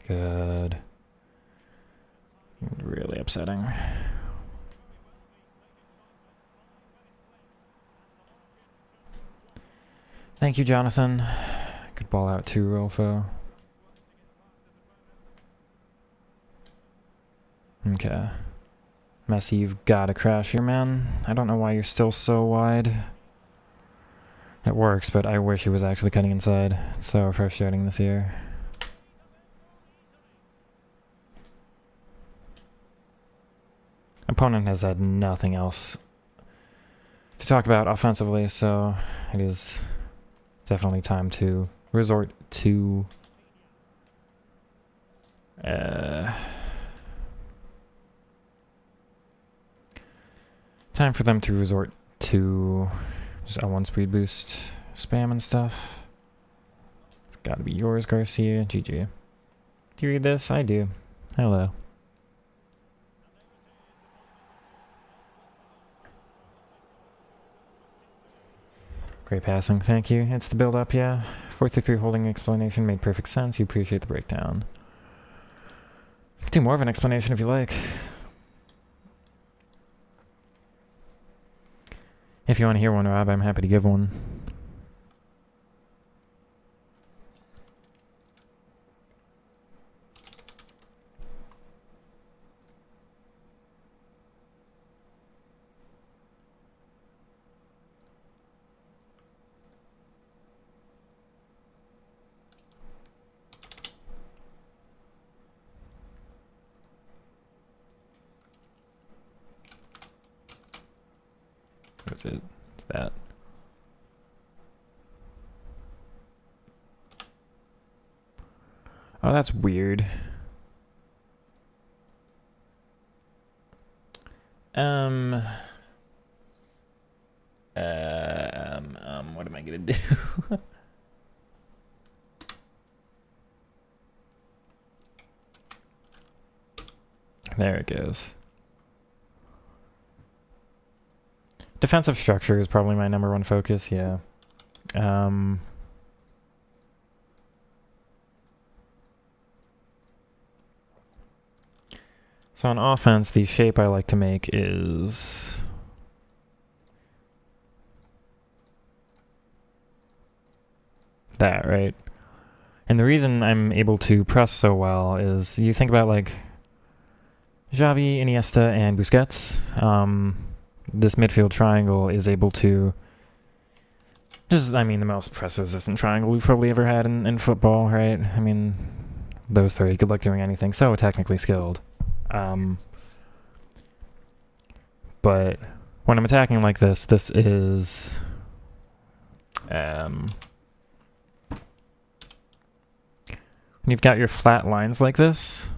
Good. Really upsetting. Thank you, Jonathan. Good ball out too, Rolfo. Okay. Messi, you've got to crash here, man. I don't know why you're still so wide. It works, but I wish he was actually cutting inside. It's so frustrating this year. Opponent has had nothing else to talk about offensively, so it is definitely time to resort to time for them to resort to just L1 speed boost spam and stuff. It's gotta be yours, Garcia. GG. Do you read this? I do. Hello. Great passing, thank you. It's the build-up, yeah. 4-3-3 holding explanation made perfect sense. You appreciate the breakdown. Do more of an explanation if you like. If you want to hear one, Rob, I'm happy to give one. What is it? It's that. Oh, that's weird. What am I gonna do? There it goes. Defensive structure is probably my number one focus, yeah. So on offense, the shape I like to make is that, right? And the reason I'm able to press so well is you think about like Xavi, Iniesta, and Busquets. This midfield triangle is able to the most press-resistant triangle we've probably ever had in football, right? I mean, those three, good luck doing anything so technically skilled. But when I'm attacking like this is when you've got your flat lines like this,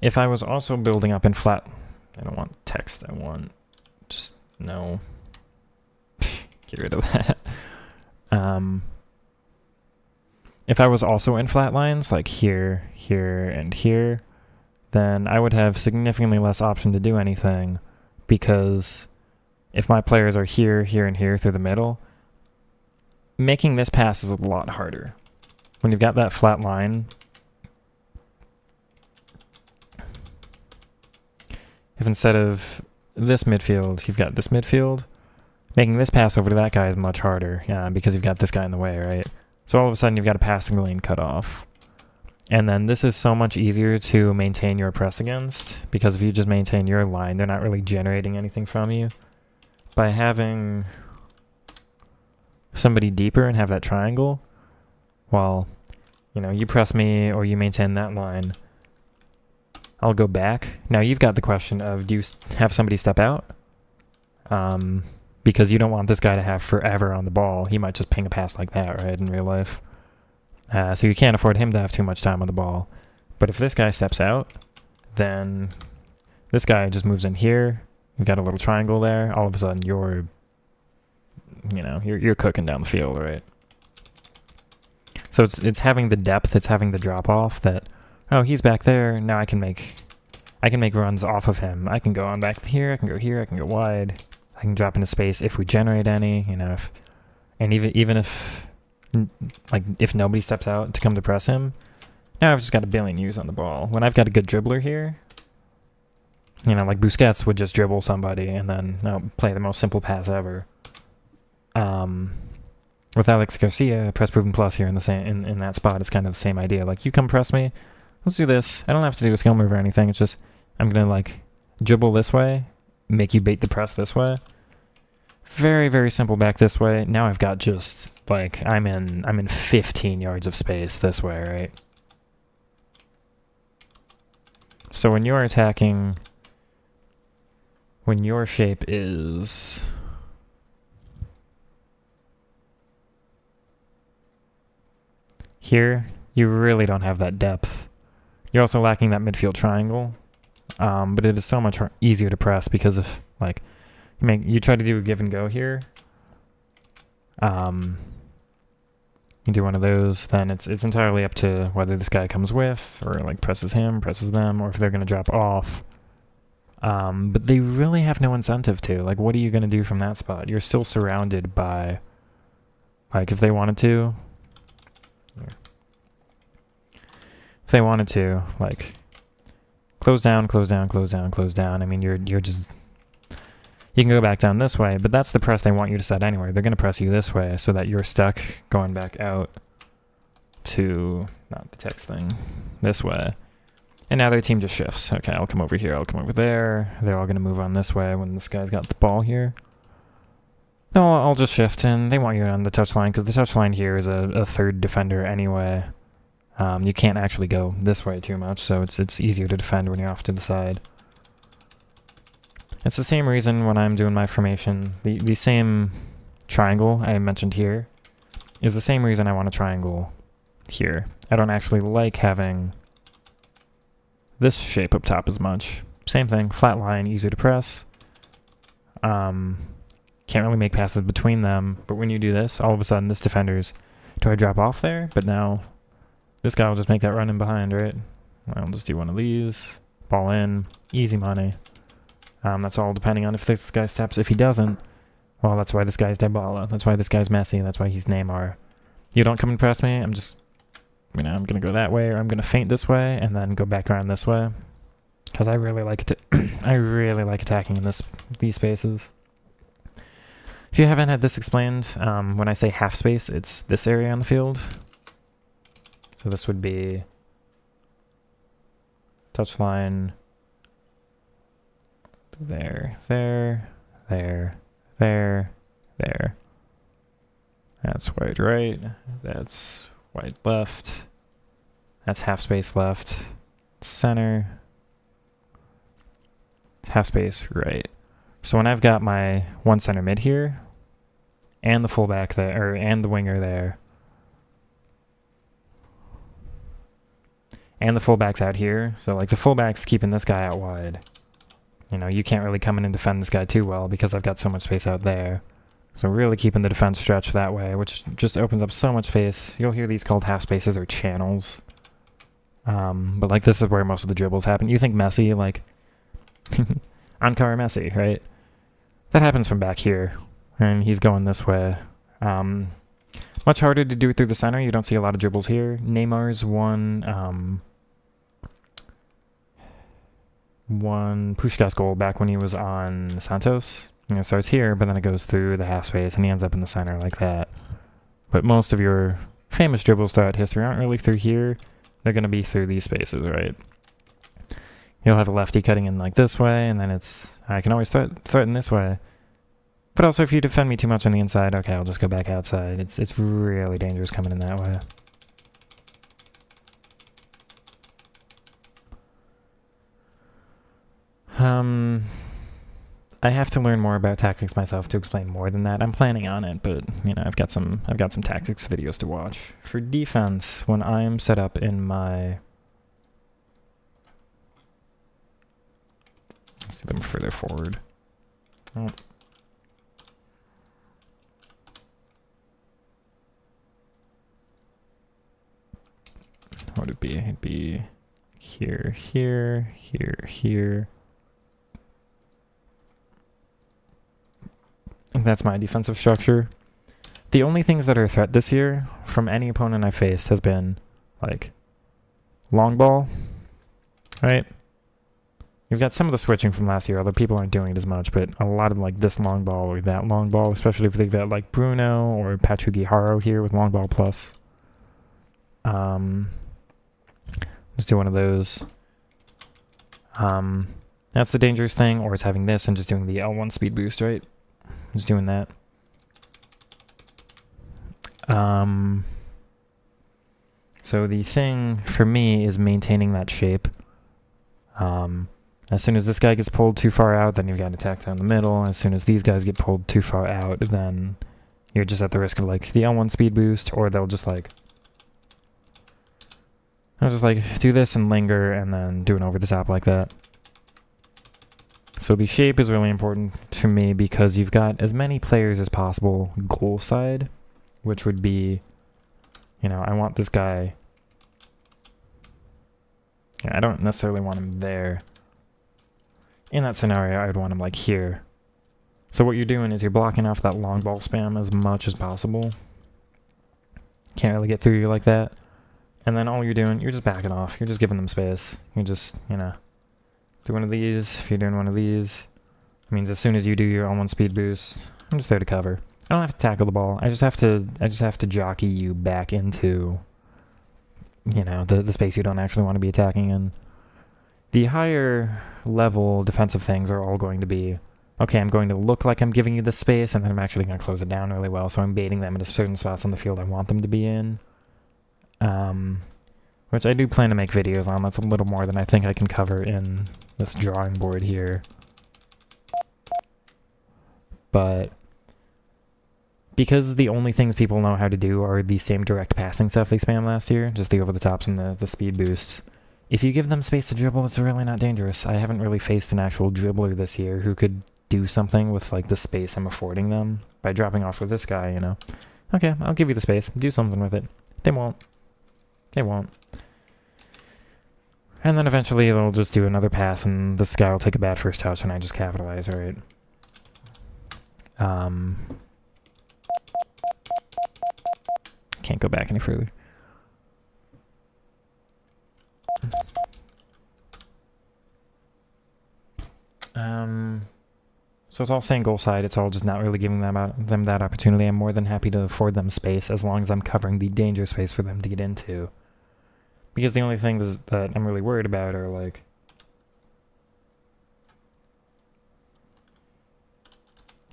if I was also building up in flat, I don't want text, I want just no, get rid of that. If I was also in flat lines, like here, here, and here, then I would have significantly less option to do anything, because if my players are here, here, and here through the middle, making this pass is a lot harder. When you've got that flat line, if instead of this midfield, you've got this midfield, making this pass over to that guy is much harder, because you've got this guy in the way, right? So all of a sudden you've got a passing lane cut off. And then this is so much easier to maintain your press against, because if you just maintain your line, they're not really generating anything from you. By having somebody deeper and have that triangle, well, you press me or you maintain that line, I'll go back. Now you've got the question of, do you have somebody step out? Because you don't want this guy to have forever on the ball. He might just ping a pass like that, right, in real life. So you can't afford him to have too much time on the ball. But if this guy steps out, then this guy just moves in here. You've got a little triangle there. All of a sudden you're cooking down the field, right? So it's having the depth, it's having the drop off that, oh, he's back there. Now I can make runs off of him. I can go on back here, I can go here, I can go wide. I can drop into space if we generate any, even if nobody steps out to come to press him, now I've just got a billion U's on the ball. When I've got a good dribbler here, like Busquets would just dribble somebody and then play the most simple pass ever. With Alex Garcia, press proven plus here in that spot, it's kind of the same idea. Like, you come press me, let's do this. I don't have to do a skill move or anything. It's just I'm gonna dribble this way, make you bait the press this way. Very, very simple back this way. Now I've got just I'm in 15 yards of space this way, right? So when you're attacking, when your shape is here, you really don't have that depth. You're also lacking that midfield triangle, but it is so much easier to press because of you try to do a give and go here. You do one of those, then it's entirely up to whether this guy comes with or presses him, presses them, or if they're gonna drop off. But they really have no incentive to. What are you gonna do from that spot? You're still surrounded by, if they wanted to, close down, close down, close down, close down. I mean, you're just, you can go back down this way, but that's the press they want you to set anyway. They're going to press you this way so that you're stuck going back out to, not the text thing, this way. And now their team just shifts. Okay, I'll come over here, I'll come over there. They're all going to move on this way when this guy's got the ball here. No, I'll just shift, and they want you on the touchline because the touchline here is a third defender anyway. You can't actually go this way too much, so it's easier to defend when you're off to the side. It's the same reason when I'm doing my formation, the same triangle I mentioned here is the same reason I want a triangle here. I don't actually like having this shape up top as much. Same thing, flat line, easier to press. Can't really make passes between them, but when you do this, all of a sudden this defender's, do I drop off there? But now this guy will just make that run in behind, right? I'll just do one of these, ball in, easy money. That's all depending on if this guy steps. If he doesn't, well, that's why this guy's Dybala. That's why this guy's Messi. That's why he's Neymar. You don't come and press me, I'm just, I'm going to go that way, or I'm going to feint this way, and then go back around this way. Because I really like I really like attacking in these spaces. If you haven't had this explained, when I say half space, it's this area on the field. So this would be touchline there, there, there, there, there. That's wide right. That's wide left. That's half space left. Center. Half space right. So when I've got my one center mid here, and the fullback there, and the winger there, and the fullback's out here, so like the fullback's keeping this guy out wide. You know, you can't really come in and defend this guy too well because I've got so much space out there. So really keeping the defense stretched that way, which just opens up so much space. You'll hear these called half spaces or channels. But like this is where most of the dribbles happen. You think Messi, like Ankara Messi, right? That happens from back here, and he's going this way. Much harder to do it through the center. You don't see a lot of dribbles here. Neymar's one Puskás goal back when he was on Santos. You know, starts here, but then it goes through the half space, and he ends up in the center like that. But most of your famous dribbles throughout history aren't really through here. They're going to be through these spaces, right? You'll have a lefty cutting in like this way, and then I can always threaten this way. But also, if you defend me too much on the inside, okay, I'll just go back outside. It's really dangerous coming in that way. I have to learn more about tactics myself to explain more than that. I'm planning on it, but you know, I've got some tactics videos to watch. For defense, when I'm set up in my, let's see them further forward. Oh. What would it be? It'd be here, here, here, here. That's my defensive structure. The only things that are a threat this year from any opponent I faced has been like long ball, right? You've got some of the switching from last year, although people aren't doing it as much, but a lot of like this long ball or that long ball, especially if they've got like Bruno or Patrick Guijarro here with long ball plus. Let's do one of those. That's the dangerous thing, or it's having this and just doing the L1 speed boost, right? Just doing that. So the thing for me is maintaining that shape. As soon as this guy gets pulled too far out, then you've got to attack down the middle. As soon as these guys get pulled too far out, then you're just at the risk of like the L1 speed boost, or they'll just do this and linger and then do an over the top like that. So the shape is really important to me because you've got as many players as possible goal side, which would be, you know, I want this guy. Yeah, I don't necessarily want him there. In that scenario, I would want him like here. So what you're doing is you're blocking off that long ball spam as much as possible. Can't really get through you like that. And then all you're doing, you're just backing off. You're just giving them space. You're just, you know, do one of these. If you're doing one of these, it means as soon as you do your L1 speed boost, I'm just there to cover. I don't have to tackle the ball. I just have to jockey you back into, you know, the space you don't actually want to be attacking in. The higher level defensive things are all going to be, okay, I'm going to look like I'm giving you the space, and then I'm actually going to close it down really well. So I'm baiting them into certain spots on the field I want them to be in. Which I do plan to make videos on. That's a little more than I think I can cover in this drawing board here. But because the only things people know how to do are the same direct passing stuff they spammed last year, just the over-the-tops and the speed boosts. If you give them space to dribble, it's really not dangerous. I haven't really faced an actual dribbler this year who could do something with like the space I'm affording them by dropping off with this guy, you know. Okay, I'll give you the space. Do something with it. They won't. They won't. And then eventually they'll just do another pass and this guy will take a bad first touch and I just capitalize, alright. Can't go back any further. So it's all saying goal side, it's all just not really giving them that opportunity. I'm more than happy to afford them space as long as I'm covering the danger space for them to get into. Because the only things that I'm really worried about are like...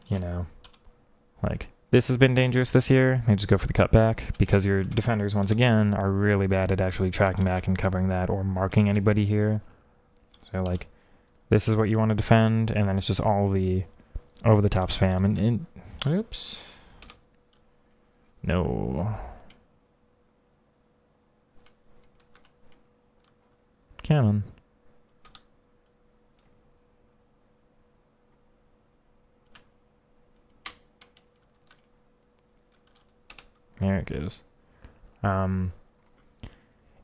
You know, like, this has been dangerous this year. They just go for the cutback because your defenders, once again, are really bad at actually tracking back and covering that or marking anybody here. So, like, this is what you want to defend, and then it's just all the over-the-top spam. And oops. No. Come on. There it goes.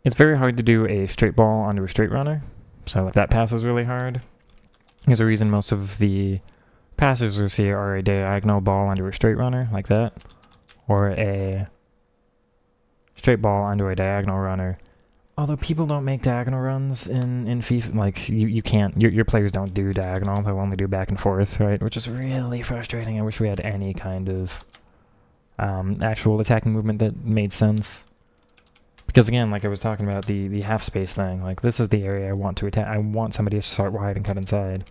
It's very hard to do a straight ball onto a straight runner. So if that pass is really hard. There's a reason most of the passes we see are a diagonal ball onto a straight runner, like that. Or a straight ball onto a diagonal runner. Although people don't make diagonal runs in FIFA, like, you can't, your players don't do diagonal, they'll only do back and forth, right? Which is really frustrating. I wish we had any kind of actual attacking movement that made sense. Because again, like I was talking about, the half space thing, like, this is the area I want to attack. I want somebody to start wide and cut inside.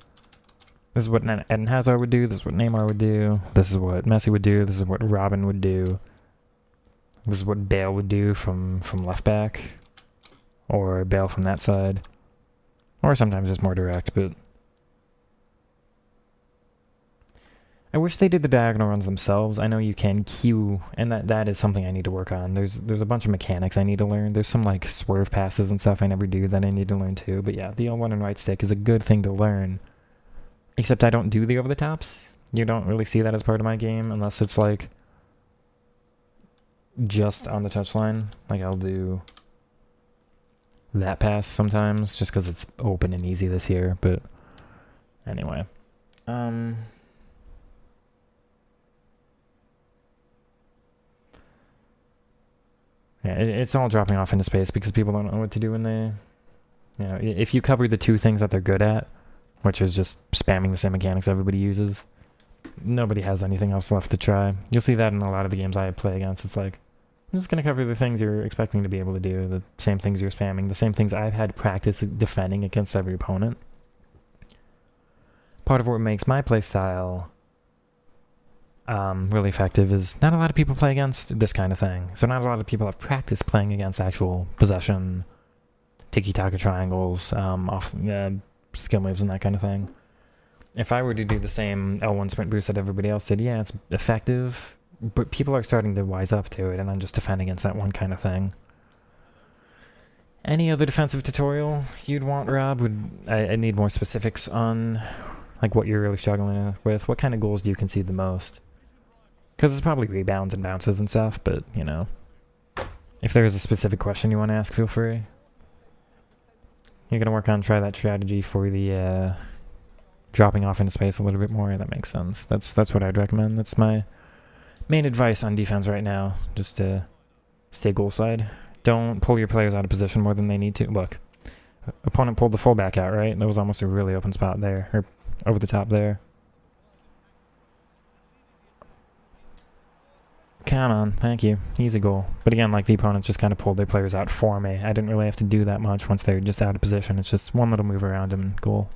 This is what Eden Hazard would do, this is what Neymar would do, this is what Messi would do, this is what Robin would do. This is what Bale would do from left back. Or Bale from that side. Or sometimes it's more direct, but... I wish they did the diagonal runs themselves. I know you can queue, and that is something I need to work on. There's a bunch of mechanics I need to learn. There's some like swerve passes and stuff I never do that I need to learn too. But yeah, the L1 and right stick is a good thing to learn. Except I don't do the over-the-tops. You don't really see that as part of my game unless it's like just on the touchline. Like I'll do that pass sometimes just because it's open and easy this year. But anyway. Yeah, it's all dropping off into space because people don't know what to do when they... You know, if you cover the two things that they're good at, which is just spamming the same mechanics everybody uses, nobody has anything else left to try. You'll see that in a lot of the games I play against. It's like, I'm just going to cover the things you're expecting to be able to do, the same things you're spamming, the same things I've had practice defending against every opponent. Part of what makes my playstyle really effective is not a lot of people play against this kind of thing. So not a lot of people have practiced playing against actual possession, tiki-taka triangles, off skill moves and that kind of thing. If I were to do the same L1 sprint boost that everybody else did, yeah, it's effective, but people are starting to wise up to it and then just defend against that one kind of thing. Any other defensive tutorial you'd want, Rob? I need more specifics on like what you're really struggling with. What kind of goals do you concede the most? Because it's probably rebounds and bounces and stuff, but, you know, if there's a specific question you want to ask, feel free. You're going to work on try that strategy for the dropping off into space a little bit more. That makes sense. That's what I'd recommend. That's my main advice on defense right now. Just to stay goal side. Don't pull your players out of position more than they need to. Look, opponent pulled the fullback out, right? That was almost a really open spot there, or over the top there. Come on, thank you. Easy goal. But again, like, the opponents just kind of pulled their players out for me. I didn't really have to do that much once they're just out of position. It's just one little move around and goal.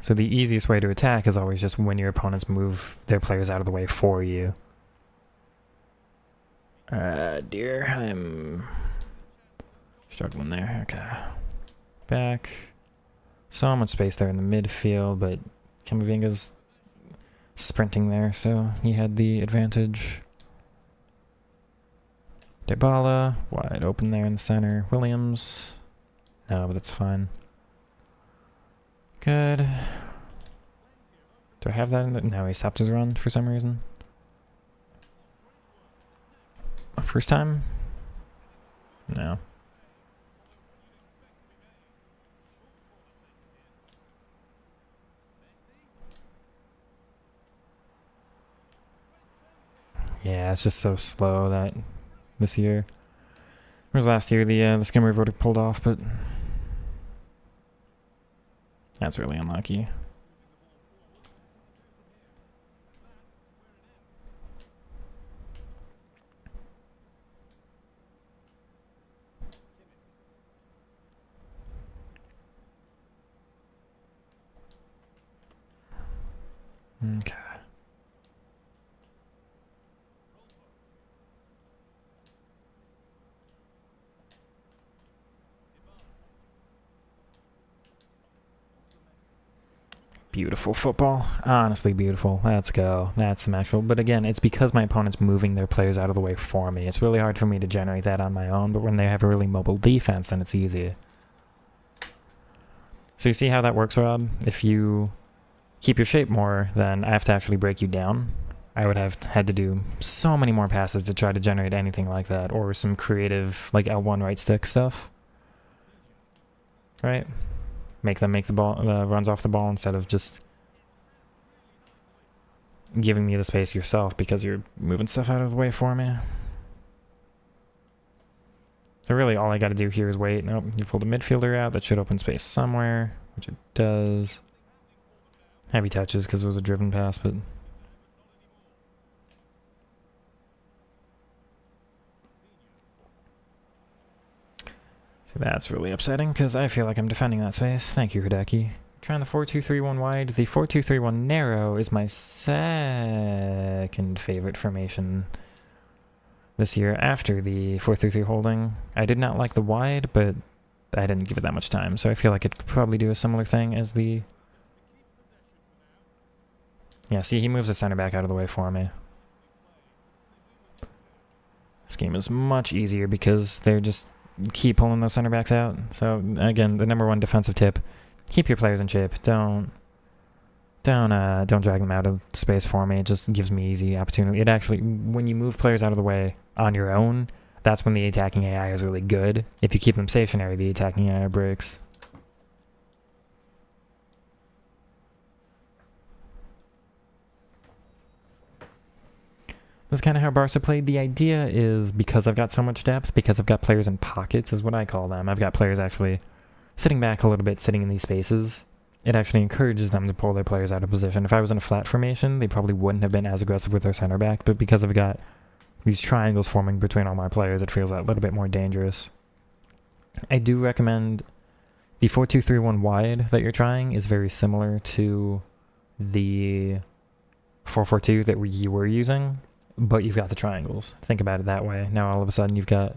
So the easiest way to attack is always just when your opponents move their players out of the way for you. Dear, I'm struggling there. Okay. Back. So much space there in the midfield, but Camavinga's sprinting there, so he had the advantage. Dybala, wide open there in the center. Williams, no, but that's fine. Good. Do I have that in the... No, he stopped his run for some reason. First time? No. Yeah, it's just so slow that this year. Whereas last year the skimmer would have pulled off, but that's really unlucky. Okay. Beautiful football. Honestly beautiful. Let's go. That's some actual... But again, it's because my opponent's moving their players out of the way for me. It's really hard for me to generate that on my own, but when they have a really mobile defense, then it's easy. So you see how that works, Rob? If you keep your shape more, then I have to actually break you down. I would have had to do so many more passes to try to generate anything like that, or some creative, like L1 right stick stuff. Right? Make them make the ball runs off the ball instead of just giving me the space yourself because you're moving stuff out of the way for me. So really all I got to do here is wait. Nope, you pulled a midfielder out. That should open space somewhere, which it does. Heavy touches because it was a driven pass, but... So that's really upsetting because I feel like I'm defending that space. Thank you, Hideki. Trying the 4-2-3-1 wide. The 4-2-3-1 narrow is my second favorite formation this year after the 4-3-3 holding. I did not like the wide, but I didn't give it that much time, so I feel like it could probably do a similar thing as the... Yeah, see, he moves the center back out of the way for me. This game is much easier because they're just keep pulling those center backs out. So again, the number one defensive tip: keep your players in shape. Don't drag them out of space for me. It just gives me easy opportunity. It actually, when you move players out of the way on your own, that's when the attacking AI is really good. If you keep them stationary, the attacking AI breaks. This is kind of how Barca played. The idea is, because I've got so much depth, because I've got players in pockets, is what I call them. I've got players actually sitting back a little bit, sitting in these spaces. It actually encourages them to pull their players out of position. If I was in a flat formation, they probably wouldn't have been as aggressive with their center back, but because I've got these triangles forming between all my players, it feels a little bit more dangerous. I do recommend the 4-2-3-1 wide that you're trying is very similar to the 4-4-2 that you were using, but you've got the triangles. Think about it that way. Now all of a sudden you've got...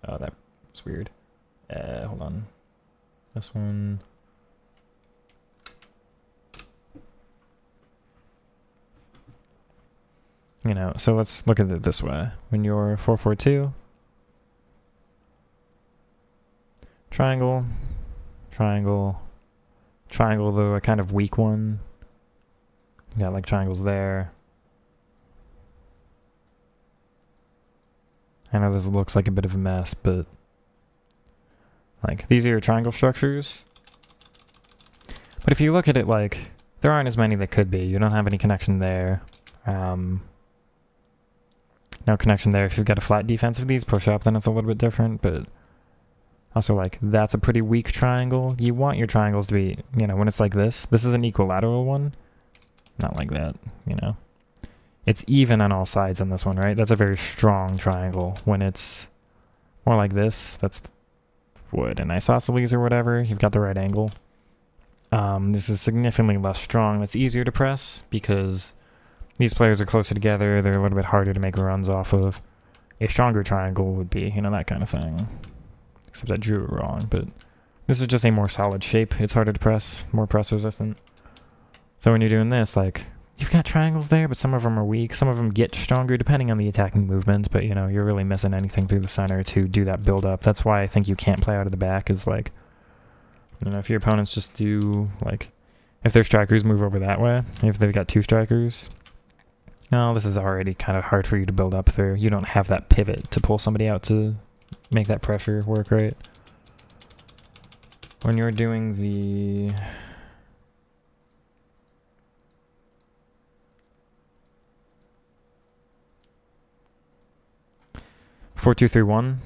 Oh, that was weird. Hold on. This one... You know, so let's look at it this way. When you're 4-4-2, triangle, triangle, triangle, though a kind of weak one. You got like triangles there. I know this looks like a bit of a mess, but like these are your triangle structures. But if you look at it, like there aren't as many that could be. You don't have any connection there. No connection there. If you've got a flat defense of these push up, then it's a little bit different, but also like that's a pretty weak triangle. You want your triangles to be, you know, when it's like this is an equilateral one. Not like that, you know. It's even on all sides on this one, right? That's a very strong triangle. When it's more like this, that's wood and isosceles or whatever, you've got the right angle. This is significantly less strong. That's easier to press because these players are closer together. They're a little bit harder to make runs off of. a stronger triangle would be, you know, that kind of thing. Except I drew it wrong, but this is just a more solid shape. It's harder to press, more press resistant. So when you're doing this, like, you've got triangles there, but some of them are weak. Some of them get stronger depending on the attacking movement, but, you know, you're really missing anything through the center to do that build up. That's why I think you can't play out of the back, is like, you know, if your opponents just do, like, if their strikers move over that way, if they've got two strikers, well, this is already kind of hard for you to build up through. You don't have that pivot to pull somebody out to make that pressure work right. When you're doing the... Four, two, three, one.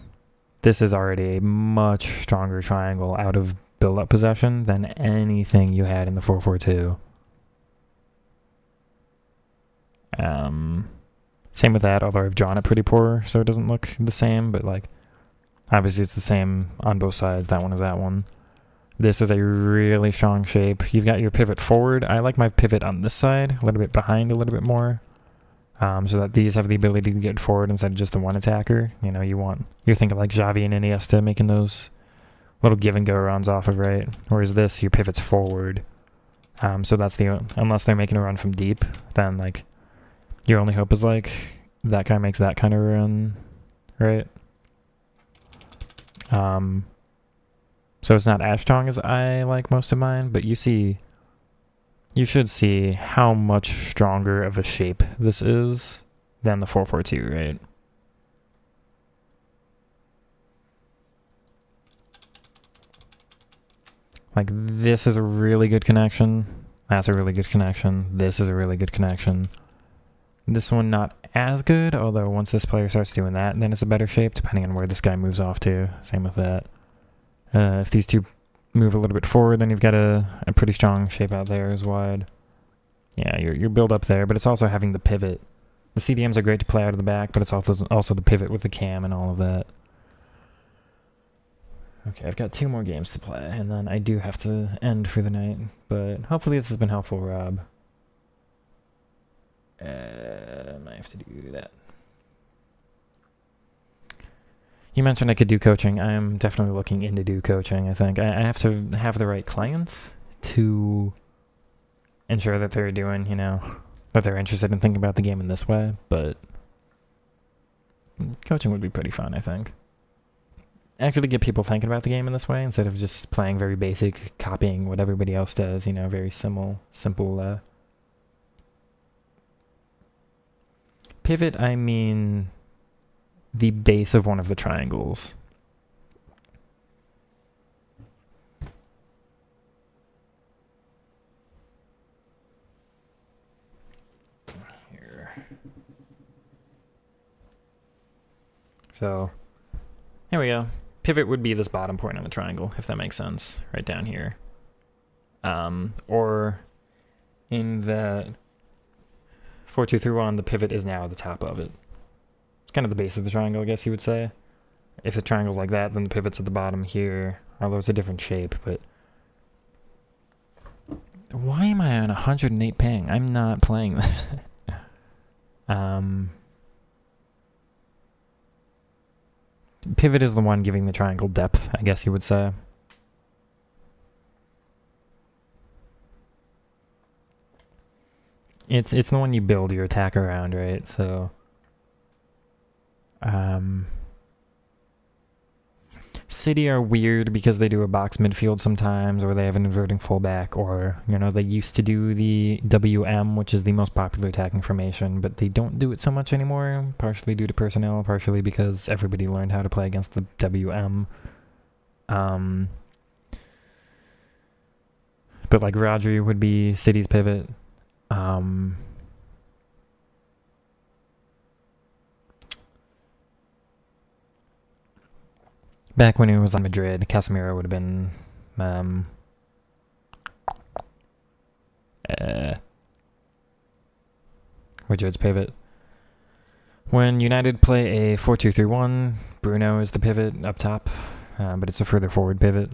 This is already a much stronger triangle out of build-up possession than anything you had in the 4-4-2. Same with that, although I've drawn it pretty poor, so it doesn't look the same, but like, obviously it's the same on both sides, that one is that one. This is a really strong shape. You've got your pivot forward. I like my pivot on this side, a little bit behind a little bit more, so that these have the ability to get forward instead of just the one attacker. You know, you're thinking like Xavi and Iniesta making those little give and go runs off of, right? Whereas this, your pivot's forward. So that's unless they're making a run from deep, then like, your only hope is like, that guy makes that kind of run, right? So it's not as strong as I like most of mine, but you should see how much stronger of a shape this is than the 4-4-2, right? Like, this is a really good connection. That's a really good connection. This is a really good connection. This one not as good, although once this player starts doing that, then it's a better shape, depending on where this guy moves off to. Same with that. If these two move a little bit forward, then you've got a pretty strong shape out there as wide. Yeah, your build up there, but it's also having the pivot. The CDMs are great to play out of the back, but it's also the pivot with the cam and all of that. Okay, I've got 2 more games to play, and then I do have to end for the night, but hopefully this has been helpful, Rob. I might have to do that. You mentioned I could do coaching. I am definitely looking into do coaching, I think. I have to have the right clients to ensure that they're doing, you know, that they're interested in thinking about the game in this way, but coaching would be pretty fun, I think. Actually get people thinking about the game in this way instead of just playing very basic, copying what everybody else does, you know, very simple. Pivot, I mean the base of one of the triangles. Here. So, here we go. Pivot would be this bottom point on the triangle, if that makes sense, right down here. Or in the 4-2-3-1, the pivot is now the top of it. It's kind of the base of the triangle, I guess you would say. If the triangle's like that, then the pivot's at the bottom here, although it's a different shape, but... Why am I on 108 ping? I'm not playing that. Pivot is the one giving the triangle depth, I guess you would say. It's the one you build your attack around, right? So, City are weird because they do a box midfield sometimes, or they have an inverting fullback, or, you know, they used to do the WM, which is the most popular attacking formation, but they don't do it so much anymore, partially due to personnel, partially because everybody learned how to play against the WM. But like Rodri would be City's pivot. Back when he was on Madrid, Casemiro would have been Madrid's pivot. When United play a 4-2-3-1, Bruno is the pivot up top, but it's a further forward pivot.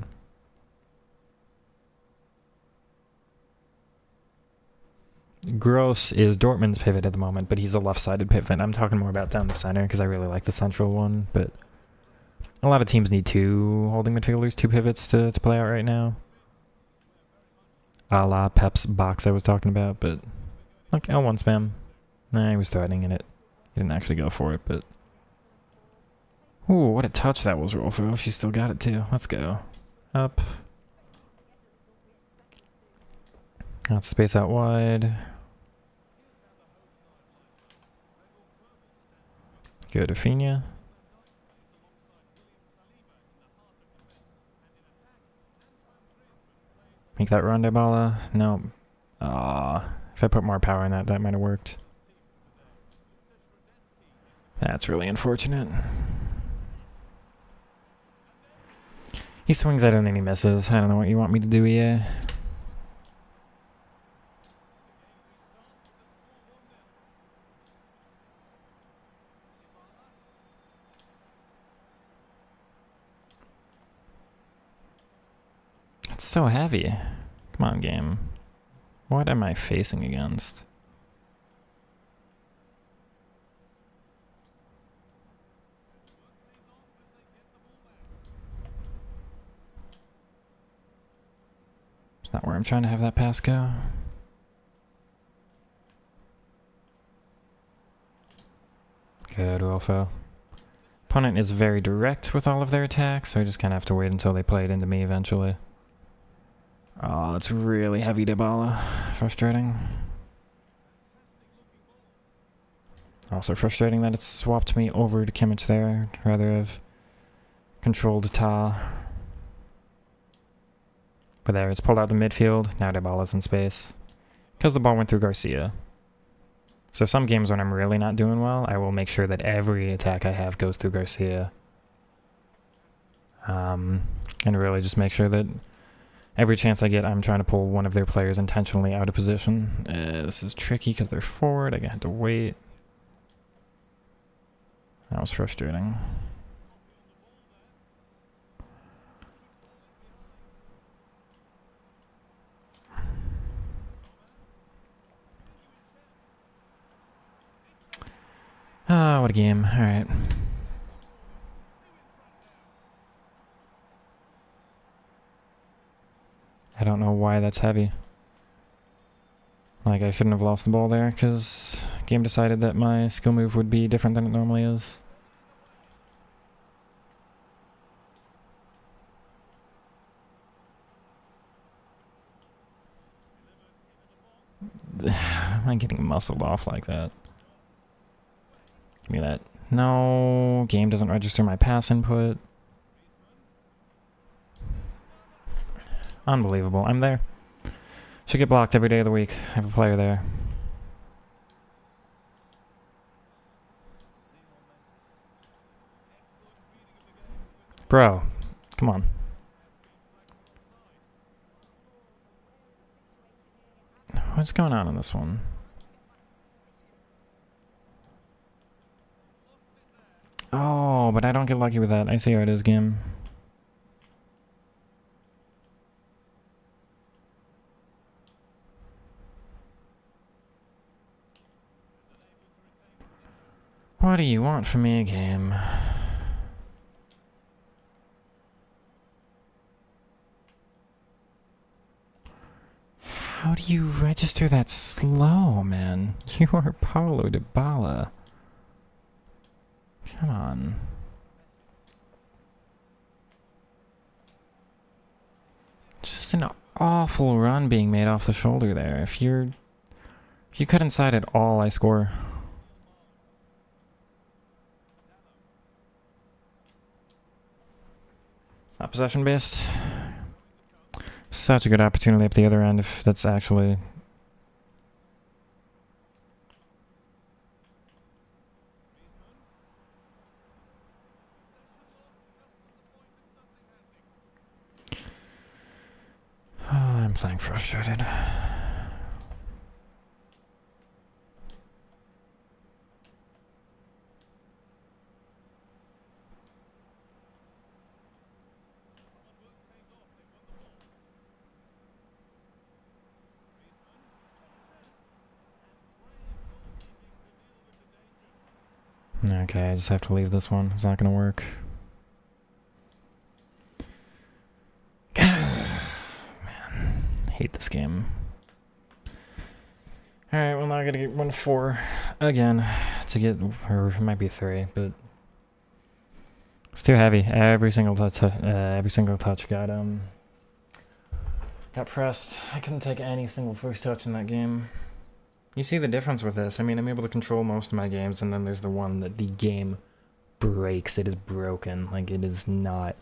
Gross is Dortmund's pivot at the moment, but he's a left-sided pivot. I'm talking more about down the center because I really like the central one, but a lot of teams need two holding midfielders, two pivots to play out right now. A la Pep's box I was talking about, but look, L1 spam. Nah, he was threatening in it. He didn't actually go for it, but... Ooh, what a touch that was, Rolfo. She still got it, too. Let's go. Up. Lots of space out wide. Go to Fina. Make that run, Dybala. No. If I put more power in that, that might have worked. That's really unfortunate. He swings at it and he misses. I don't know what you want me to do here. It's so heavy. Come on, game. What am I facing against? It's not where I'm trying to have that pass go. Good, Rolfo. Opponent is very direct with all of their attacks, so I just kind of have to wait until they play it into me eventually. Oh, it's really heavy, Dybala. Frustrating. Also frustrating that it's swapped me over to Kimmich there, rather have controlled Ta. But there, it's pulled out the midfield. Now Dybala's in space. Because the ball went through Garcia. So some games when I'm really not doing well, I will make sure that every attack I have goes through Garcia. And really just make sure that every chance I get, I'm trying to pull one of their players intentionally out of position. This is tricky because they're forward. I have to wait. That was frustrating. Ah, what a game. Alright. I don't know why that's heavy. Like, I shouldn't have lost the ball there, because game decided that my skill move would be different than it normally is. I'm getting muscled off like that. Give me that. No, game doesn't register my pass input. Unbelievable. I'm there. Should get blocked every day of the week. I have a player there. Bro, come on. What's going on this one? Oh, but I don't get lucky with that. I see how it is, game. What do you want from me, game? How do you register that slow, man? You are Paulo Dybala. Come on. Just an awful run being made off the shoulder there. If you cut inside at all, I score. It's not possession based. Such a good opportunity up the other end if that's actually... Oh, I'm playing frustrated. Okay, I just have to leave this one. It's not gonna work. Man, hate this game. Alright, well now I gotta get 1-4 again to get, or it might be 3, but it's too heavy. Every single touch got pressed. I couldn't take any single first touch in that game. You see the difference with this. I mean, I'm able to control most of my games, and then there's the one that the game breaks. It is broken. Like, it is not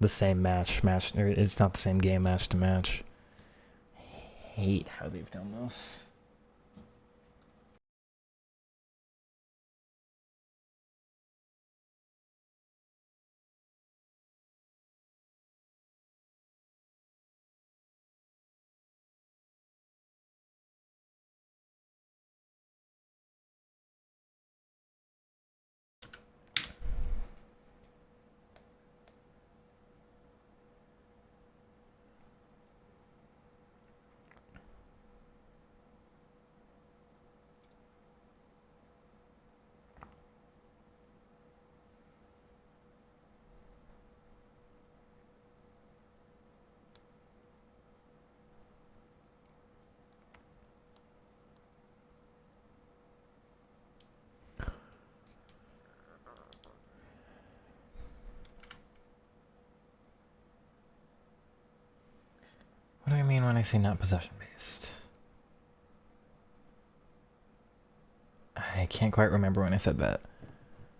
the same or it's not the same game match to match. I hate how they've done this. What do I mean when I say not possession-based? I can't quite remember when I said that.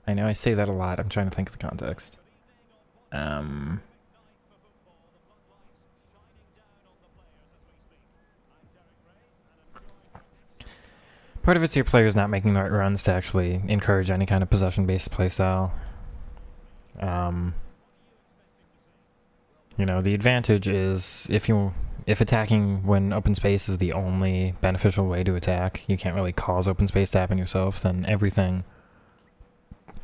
I know I say that a lot. I'm trying to think of the context. Part of it's your players not making the right runs to actually encourage any kind of possession-based playstyle. You know, the advantage is if attacking when open space is the only beneficial way to attack, you can't really cause open space to happen yourself, then everything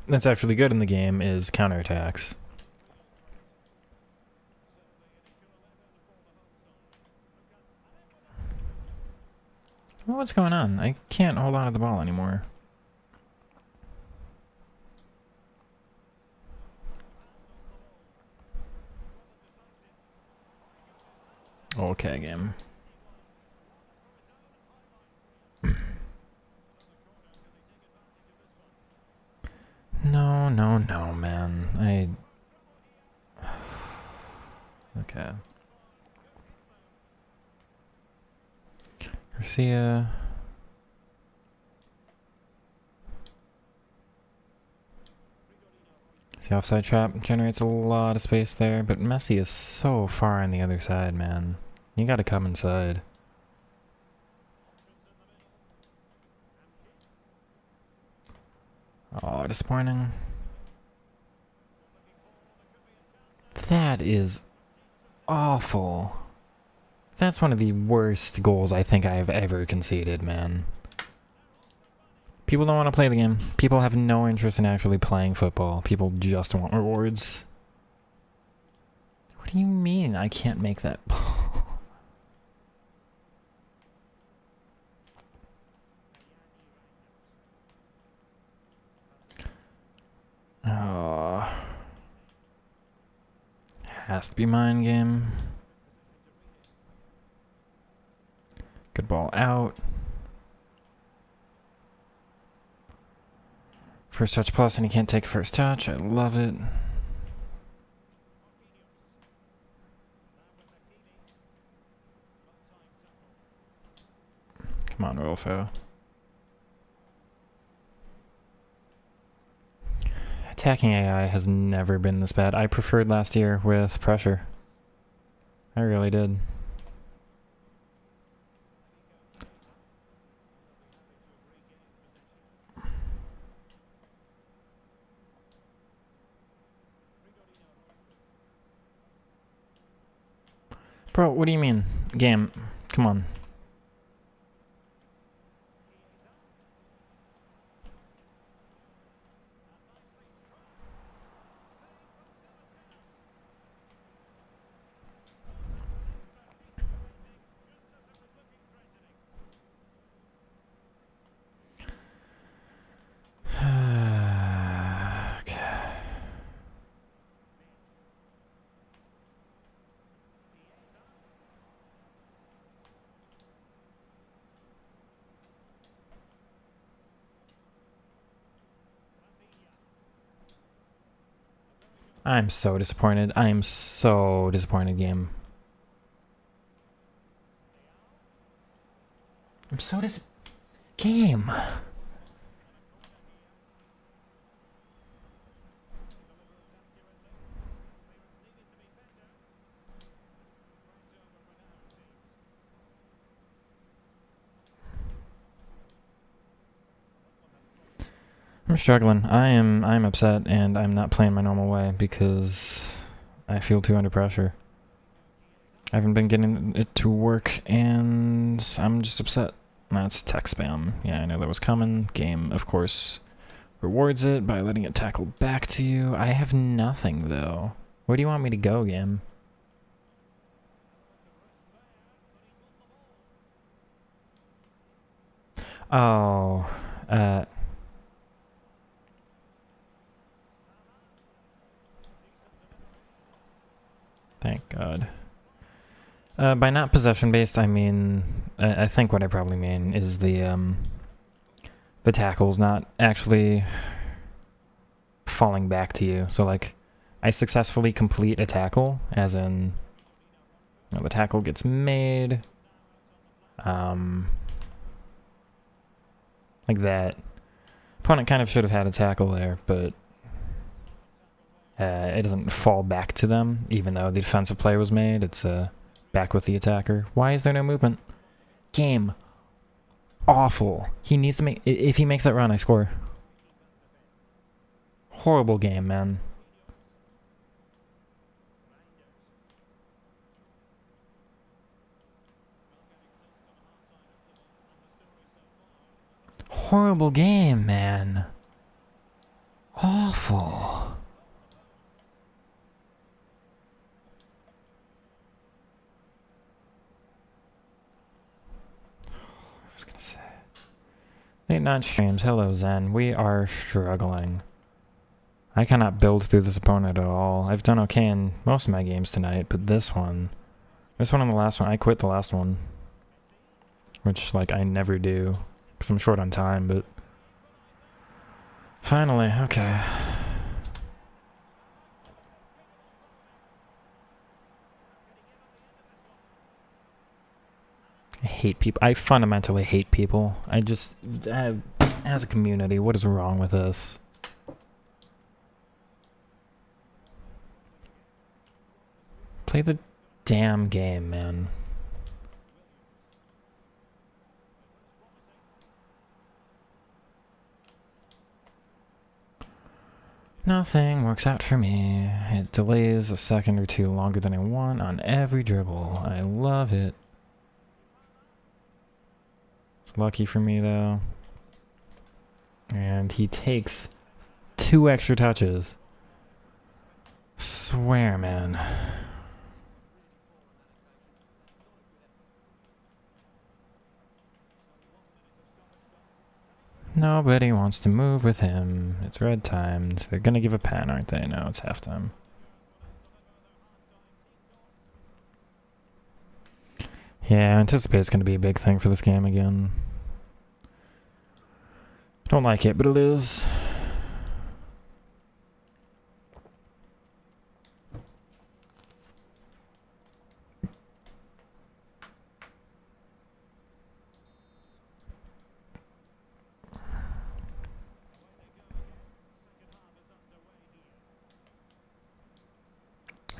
that's actually good in the game is counterattacks. What's going on? I can't hold on to the ball anymore. Okay, game. No, man. Okay. Garcia. The offside trap generates a lot of space there, but Messi is so far on the other side, man. You gotta come inside. Oh, disappointing. That is awful. That's one of the worst goals I think I have ever conceded, man. People don't want to play the game. People have no interest in actually playing football. People just want rewards. What do you mean I can't make that ball? Oh. Has to be mine game. Good ball out. First touch plus, and he can't take first touch. I love it. Come on, Rolfo. Attacking AI has never been this bad. I preferred last year with pressure. I really did. Bro, what do you mean? Game, come on. I'm so disappointed. I am so disappointed, game. I'm so game. I'm struggling. I'm upset, and I'm not playing my normal way because I feel too under pressure. I haven't been getting it to work, and I'm just upset. That's tech spam. Yeah, I know that was coming. Game, of course, rewards it by letting it tackle back to you. I have nothing, though. Where do you want me to go, game? Oh, thank God. By not possession-based, I mean, I think what I probably mean is the tackle's not actually falling back to you. So, like, I successfully complete a tackle, as in, you know, the tackle gets made, like that. Opponent kind of should have had a tackle there, but it doesn't fall back to them, even though the defensive play was made. It's back with the attacker. Why is there no movement? Game. Awful. He needs to make... If he makes that run, I score. Horrible game, man. Horrible game, man. Awful. I was gonna say. Late night streams. Hello, Zen. We are struggling. I cannot build through this opponent at all. I've done okay in most of my games tonight, but this one and the last one, I quit the last one. Which, like, I never do. Because I'm short on time, but... Finally, okay. I hate people. I fundamentally hate people. I just... as a community, what is wrong with us? Play the damn game, man. Nothing works out for me. It delays a second or two longer than I want on every dribble. I love it. It's lucky for me, though. And he takes 2 extra touches. Swear, man. Nobody wants to move with him. It's red timed. They're gonna give a pen, aren't they? No, it's halftime. Yeah, I anticipate it's gonna be a big thing for this game again. Don't like it, but it is.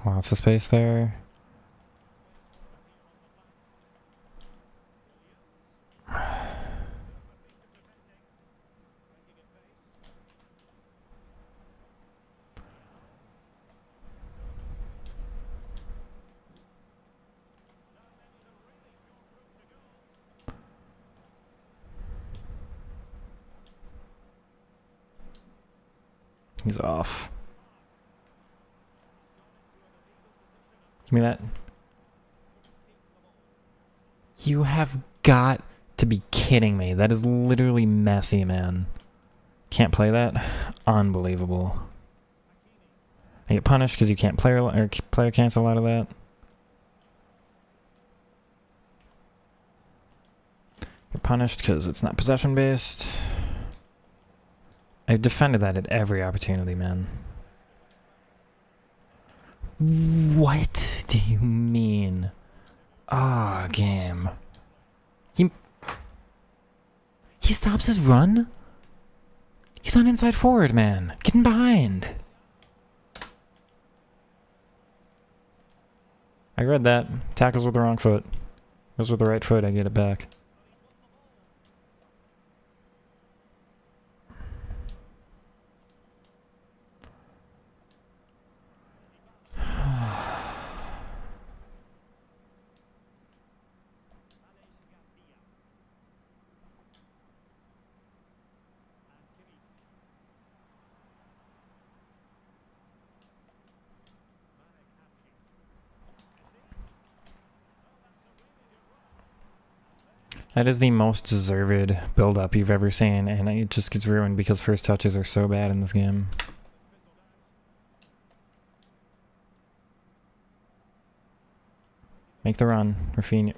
Lots of space there. He's off. Give me that. You have got to be kidding me. That is literally messy, man. Can't play that? Unbelievable. I get punished because you can't player cancel out of that. You're punished because it's not possession based. I've defended that at every opportunity, man. What do you mean? Ah, game. He stops his run? He's on inside forward, man. Getting behind. I read that. Tackles with the wrong foot. Goes with the right foot, I get it back. That is the most deserved build-up you've ever seen, and it just gets ruined because first touches are so bad in this game. Make the run, Rafinha.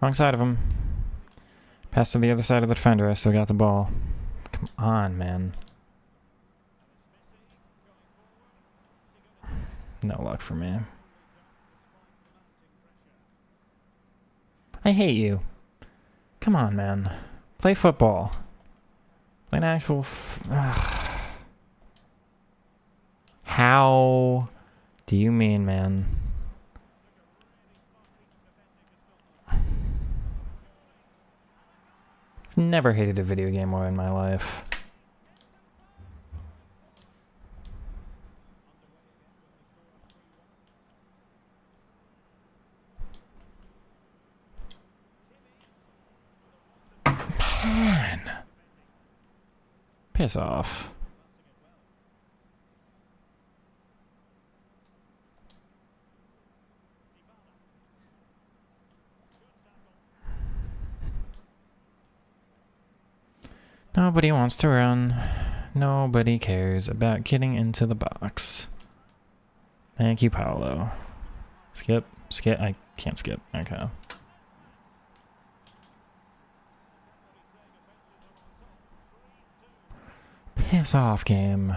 Wrong side of him. Pass to the other side of the defender, I still got the ball. Come on, man. No luck for me. I hate you. Come on, man. Play football. Play an actual How do you mean, man? I've never hated a video game more in my life. Man. Piss off. Nobody wants to run. Nobody cares about getting into the box. Thank you, Paolo. Skip. Skip. I can't skip. Okay. Piss off, game.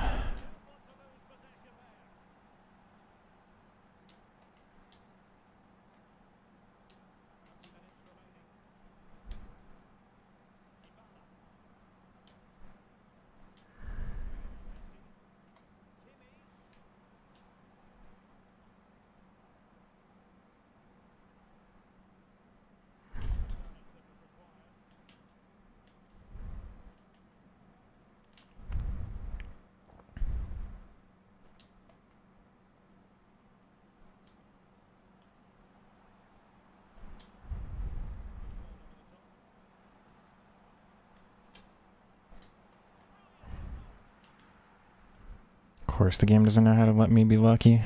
Of course, the game doesn't know how to let me be lucky.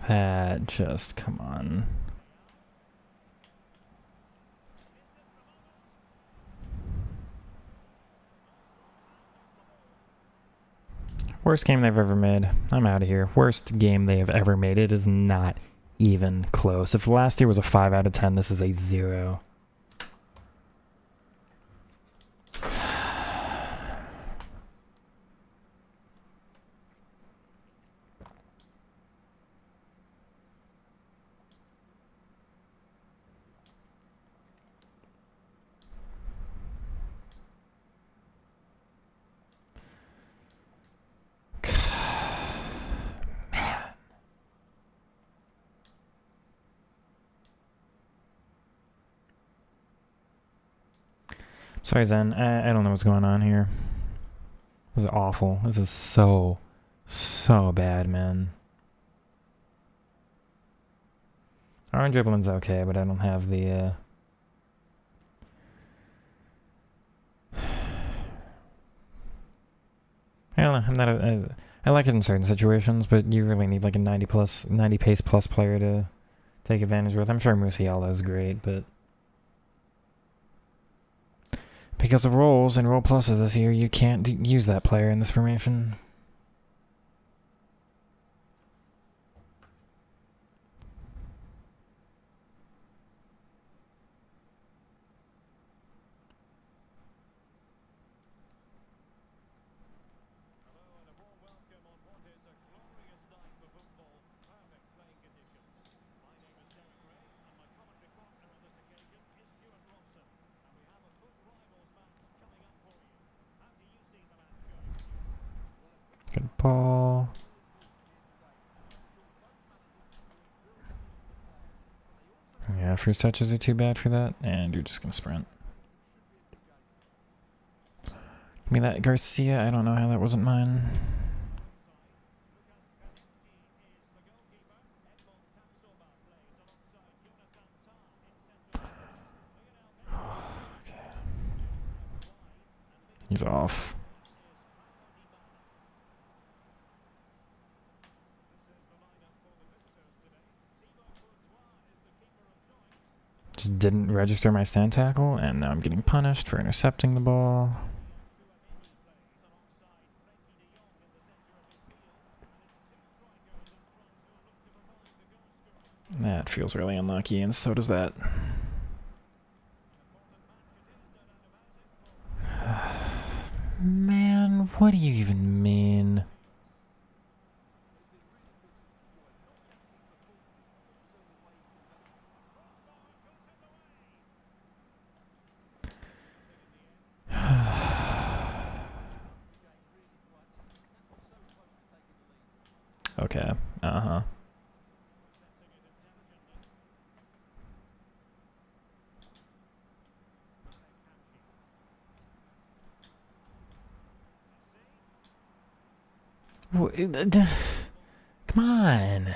That just, come on. Worst game they've ever made. I'm out of here. Worst game they have ever made. It is not even close. If last year was a 5 out of 10, this is a 0. Sorry, Zen. I don't know what's going on here. This is awful. This is so bad, man. Arm dribbling's okay, but I don't have the, I don't know. I'm not I like it in certain situations, but you really need like a 90 pace plus player to take advantage with. I'm sure Musiala's great, but because of roles and role pluses this year, you can't use that player in this formation. ball. Yeah, first touches are too bad for that, and you're just gonna sprint. Give me that Garcia. I don't know how that wasn't mine. Okay. He's off. Just didn't register my stand tackle, and now I'm getting punished for intercepting the ball. That feels really unlucky, and so does that. Man, what do you even mean? Okay, uh-huh. Come on.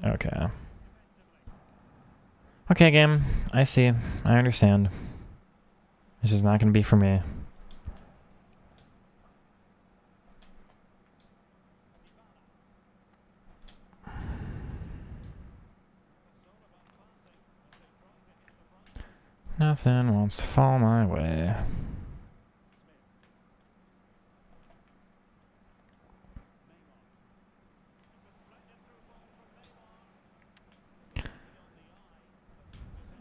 Okay. Okay, game. I see. I understand. This is not going to be for me. Nothing wants to fall my way.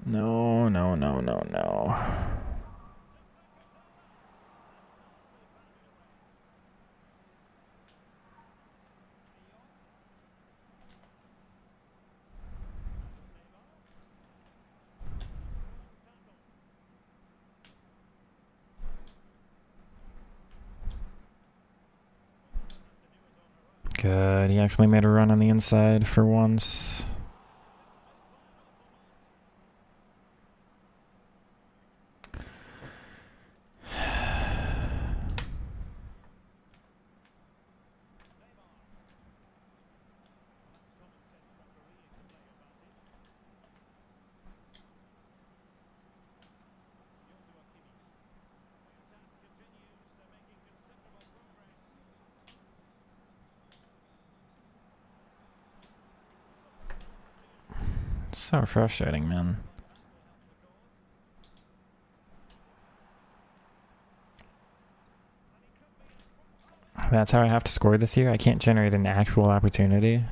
No, no, no, no, no. Good. He actually made a run on the inside for once. So frustrating, man. That's how I have to score this year? I can't generate an actual opportunity.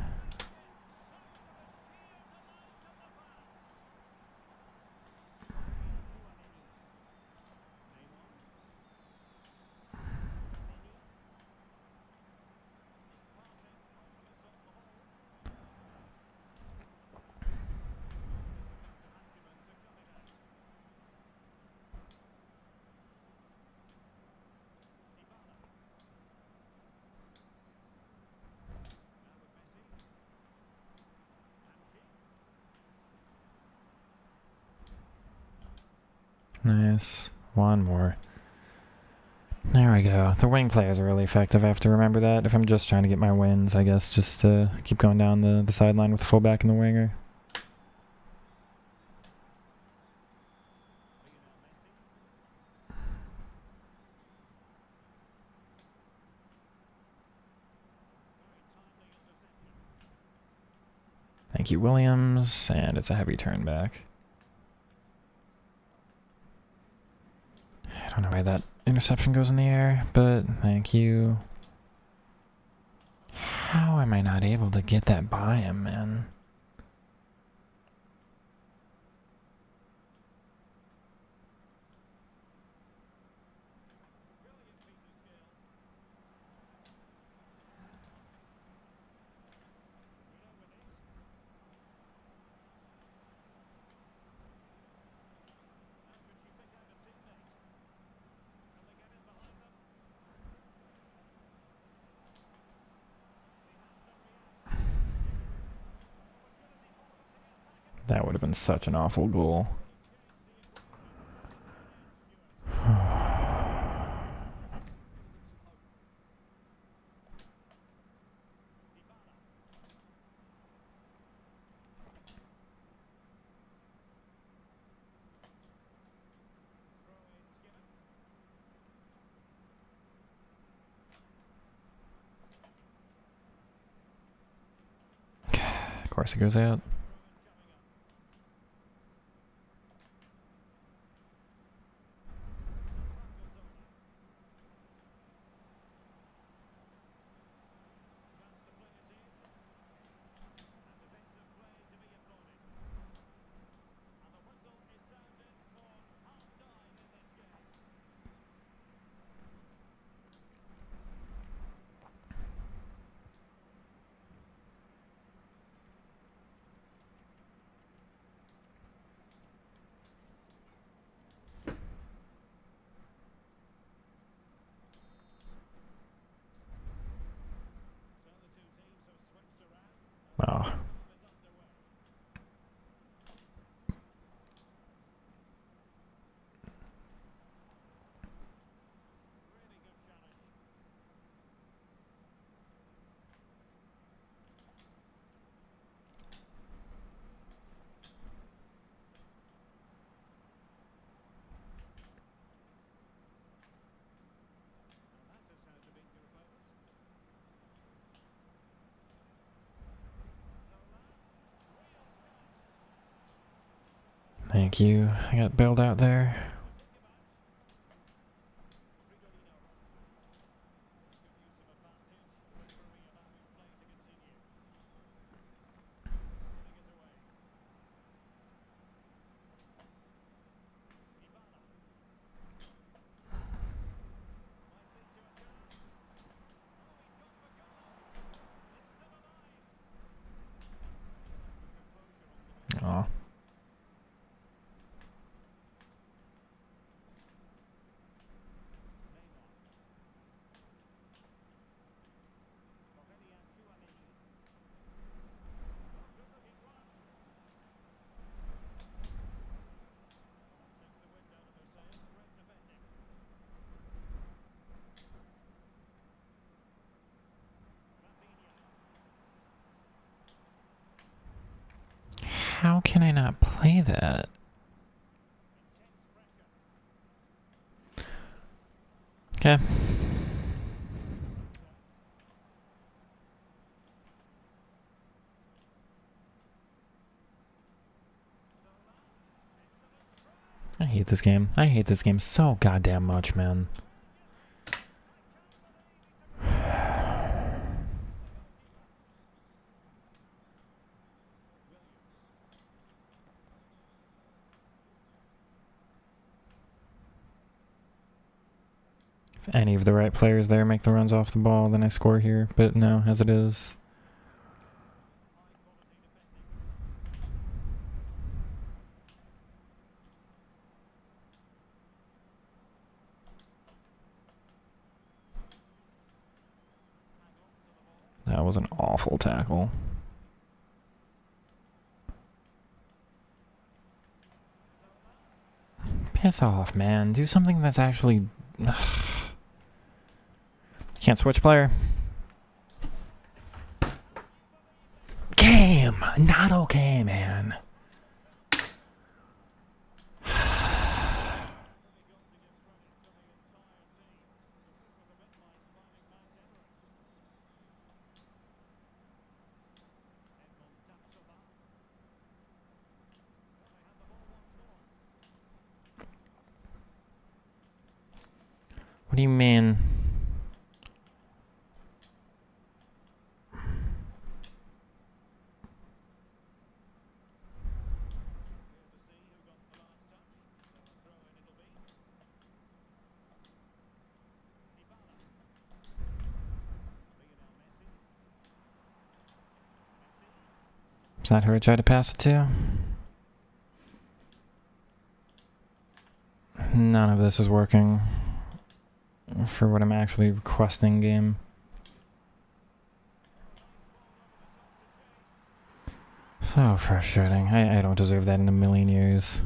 Nice. One more. There we go. The wing players are really effective. I have to remember that if I'm just trying to get my wins, I guess. Just to keep going down the sideline with the fullback and the winger. Thank you, Williams. And it's a heavy turn back. I don't know why that interception goes in the air, but thank you. How am I not able to get that by him, man? That would have been such an awful goal. Of course it goes out. Oh. Thank you. I got bailed out there. Aw. How can I not play that? Okay. I hate this game. I hate this game so goddamn much, man. If any of the right players there make the runs off the ball, then I score here. But no, as it is. That was an awful tackle. Piss off, man. Do something that's actually... Can't switch player. Game! Not okay, man. What do you mean? Is that who I tried to pass it to? None of this is working for what I'm actually requesting game. So frustrating. I don't deserve that in a million years.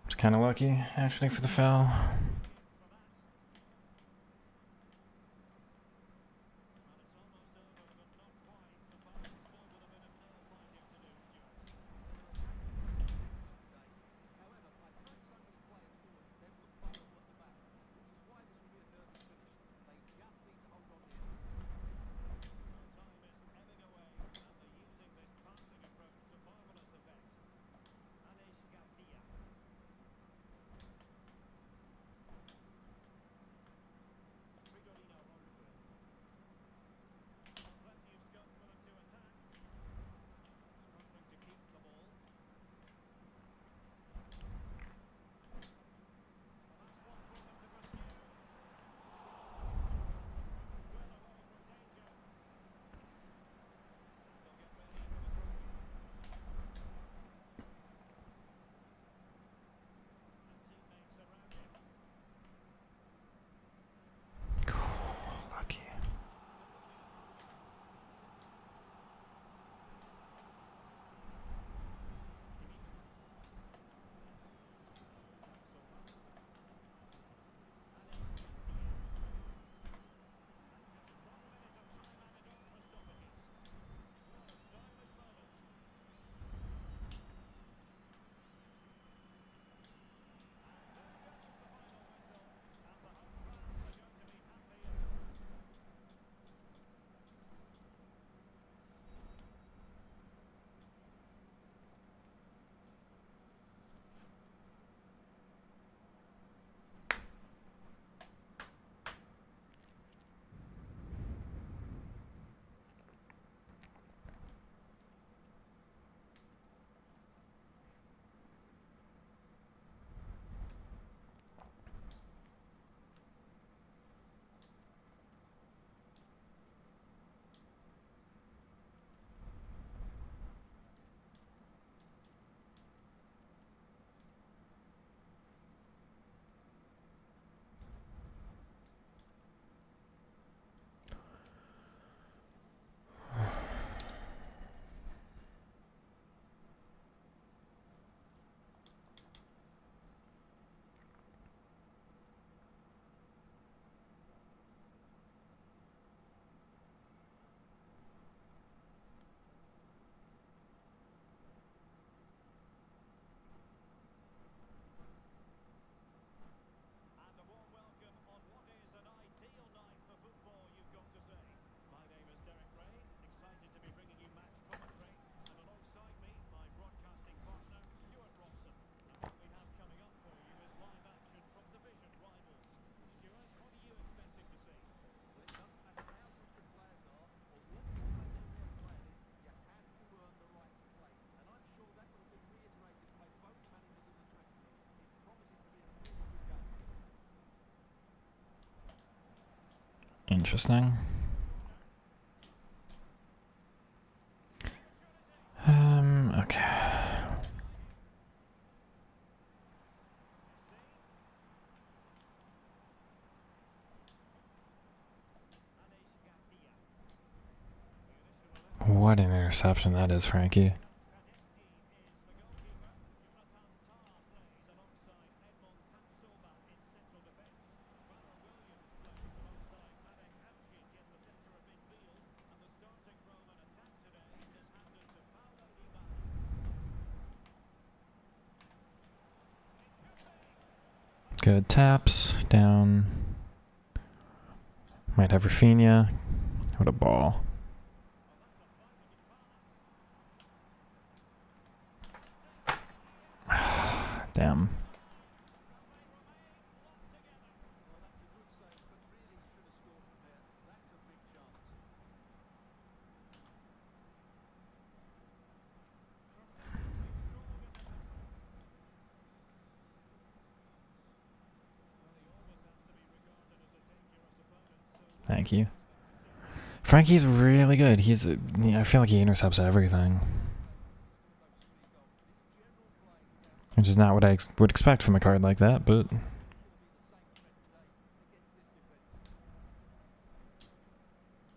It's kind of lucky, actually, for the foul. Lucky. Interesting. Okay. what an interception that is, Frankie. Good taps down. Might have Rafinha. What a ball. Damn. Thank you. Frankie's really good. I feel like he intercepts everything. Which is not what I would expect from a card like that, but...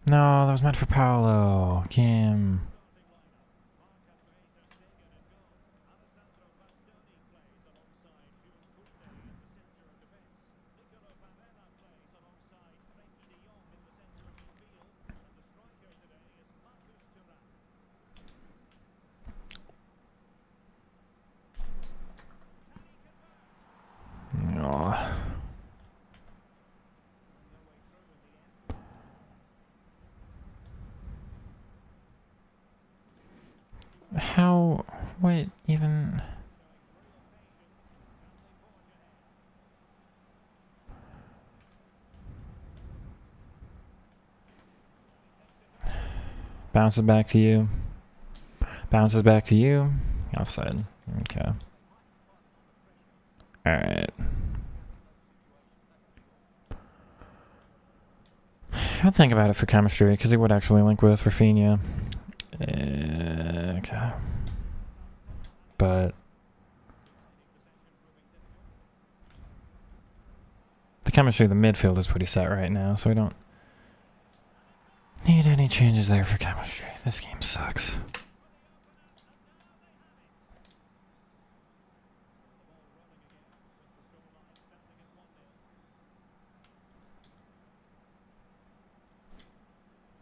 No, that was meant for Paolo. Kim. How? What even? Bounces back to you. Bounces back to you. Offside. Okay. Alright. I'll think about it for chemistry, because he would actually link with Rafinha. Okay. But... the chemistry of the midfield is pretty set right now, so we don't need any changes there for chemistry. This game sucks.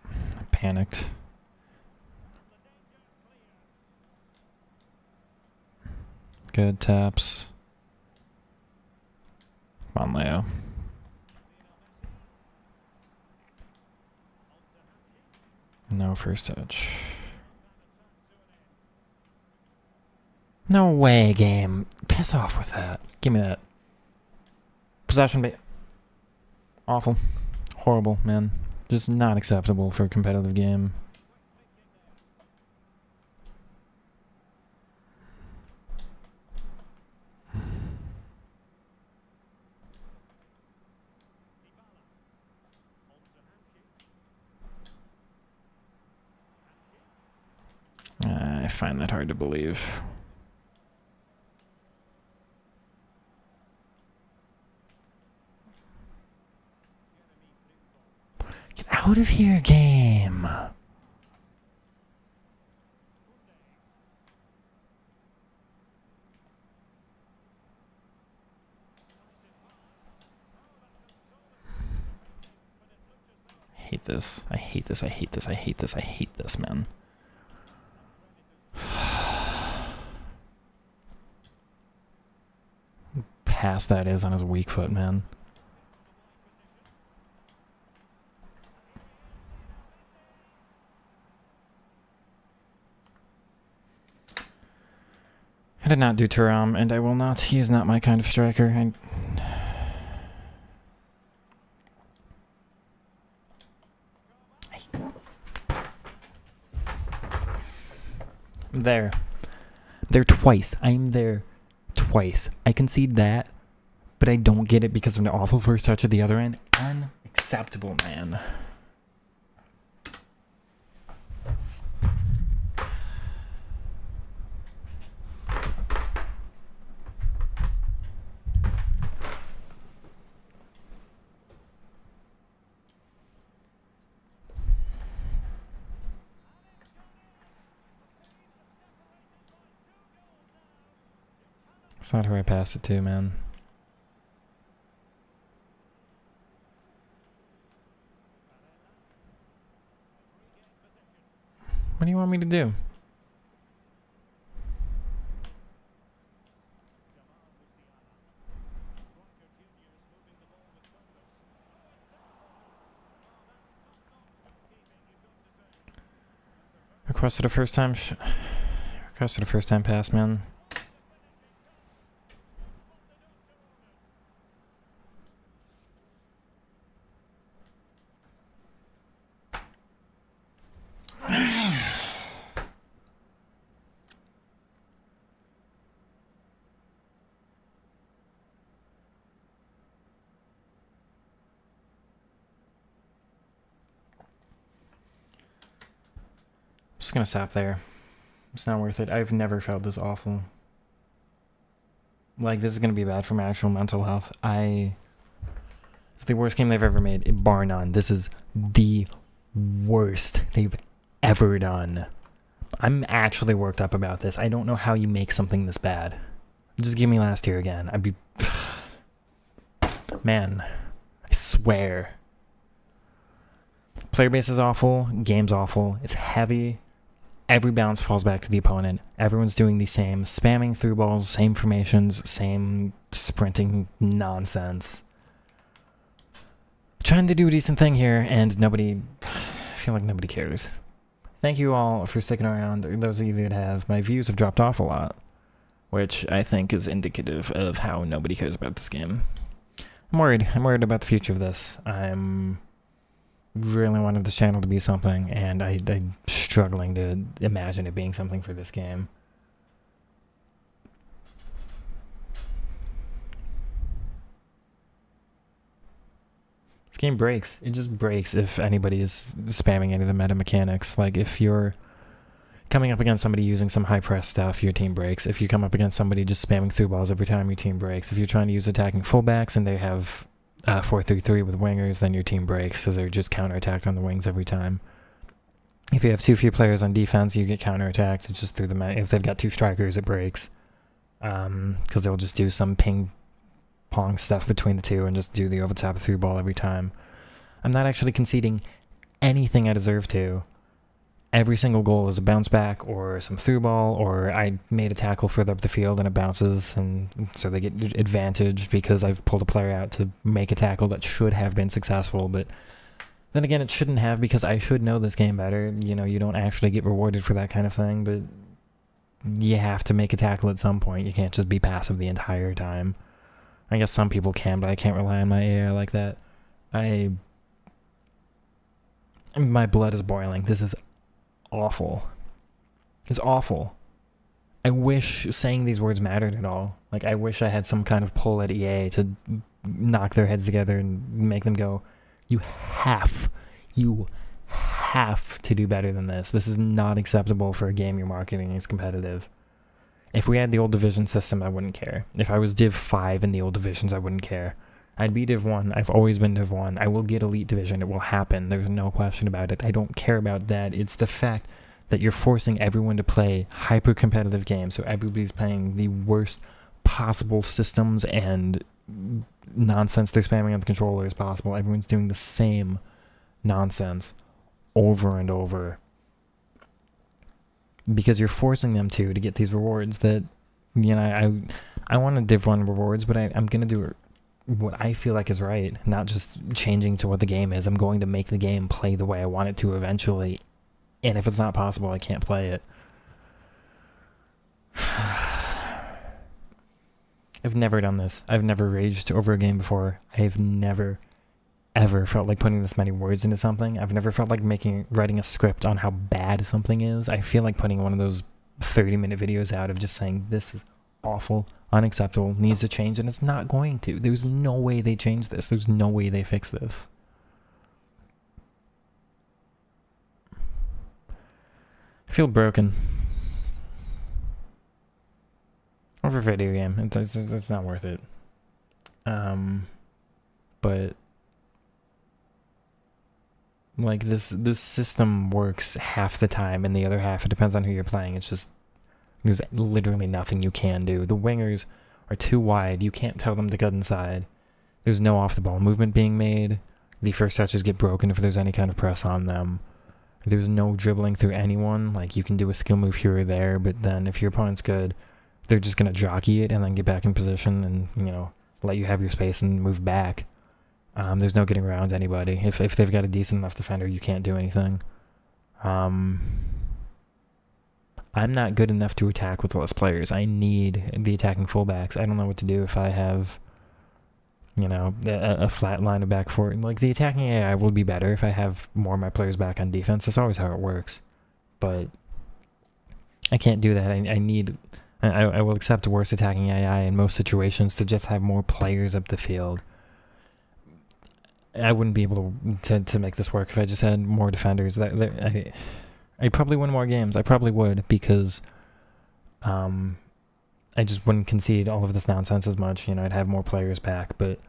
I panicked. Good taps. Come on, Leo. No first touch. No way, game. Piss off with that. Give me that. Possession awful. Horrible, man. Just not acceptable for a competitive game. I find that hard to believe. Get out of here, game. I hate this. I hate this. I hate this. I hate this. I hate this, man. Pass that is on his weak foot, man. I did not do Thuram, and I will not. He is not my kind of striker. I'm there. There twice. I'm there twice. I concede that, but I don't get it because of an awful first touch at the other end. Unacceptable, man. It's not who I passed it to, man. What do you want me to do? Requested a first time pass, man. I'm just gonna stop there. It's not worth it. I've never felt this awful. Like, this is gonna be bad for my actual mental health. It's the worst game they've ever made, bar none. This is the worst they've ever done. I'm actually worked up about this. I don't know how you make something this bad. Just give me last year again. I'd be... Man, I swear. Player base is awful. Game's awful. It's heavy. Every bounce falls back to the opponent. Everyone's doing the same spamming through balls, same formations, same sprinting nonsense. Trying to do a decent thing here, and nobody... I feel like nobody cares. Thank you all for sticking around. Those of you that have, my views have dropped off a lot, which I think is indicative of how nobody cares about this game. I'm worried. I'm worried about the future of this. I'm really wanted this channel to be something, and I'm struggling to imagine it being something for this game. This game breaks. It just breaks if anybody is spamming any of the meta mechanics. Like, if you're coming up against somebody using some high press stuff, your team breaks. If you come up against somebody just spamming through balls every time, your team breaks. If you're trying to use attacking fullbacks and they have 4-3-3 with wingers, then your team breaks, so they're just counterattacked on the wings every time. If you have too few players on defense, you get counterattacked. It's just through the if they've got two strikers, it breaks. Because they'll just do some ping pong stuff between the two and just do the over top through ball every time. I'm not actually conceding anything I deserve to. Every single goal is a bounce back or some through ball, or I made a tackle further up the field and it bounces, and so they get advantage because I've pulled a player out to make a tackle that should have been successful. But then again, it shouldn't have, because I should know this game better. You know, you don't actually get rewarded for that kind of thing, but you have to make a tackle at some point. You can't just be passive the entire time. I guess some people can, but I can't rely on my AI like that. My blood is boiling. This is awful. It's awful. I wish saying these words mattered at all. Like, I wish I had some kind of pull at EA to knock their heads together and make them go, you have to do better than this. This is not acceptable for a game you're marketing as competitive. If we had the old division system, I wouldn't care. If I was Div 5 in the old divisions, I wouldn't care. I'd be Div 1. I've always been Div 1. I will get Elite Division. It will happen. There's no question about it. I don't care about that. It's the fact that you're forcing everyone to play hyper-competitive games, so everybody's playing the worst possible systems and nonsense they're spamming on the controller as possible. Everyone's doing the same nonsense over and over because you're forcing them to get these rewards that, you know, I want to Div 1 rewards, but I'm going to do it what I feel like is right, not just changing to what the game is. I'm going to make the game play the way I want it to eventually, and if it's not possible, I can't play it. I've never done this. I've never raged over a game before. I've never, ever felt like putting this many words into something. I've never felt like writing a script on how bad something is. I feel like putting one of those 30-minute videos out of just saying, this is awful, unacceptable, needs to change, and it's not going to. There's no way they change this. There's no way they fix this. I feel broken. Over a video game. It's not worth it. But like this system works half the time, and the other half it depends on who you're playing. It's just there's literally nothing you can do. The wingers are too wide. You can't tell them to cut inside. There's no off-the-ball movement being made. The first touches get broken if there's any kind of press on them. There's no dribbling through anyone. Like, you can do a skill move here or there, but then if your opponent's good, they're just going to jockey it and then get back in position and, let you have your space and move back. There's no getting around anybody. If they've got a decent enough defender, you can't do anything. I'm not good enough to attack with less players. I need the attacking fullbacks. I don't know what to do if I have, a flat line of back four. Like, the attacking AI will be better if I have more of my players back on defense. That's always how it works. But I can't do that. I will accept worse attacking AI in most situations to just have more players up the field. I wouldn't be able to make this work if I just had more defenders. I'd probably win more games. I probably would, because I just wouldn't concede all of this nonsense as much. I'd have more players back, but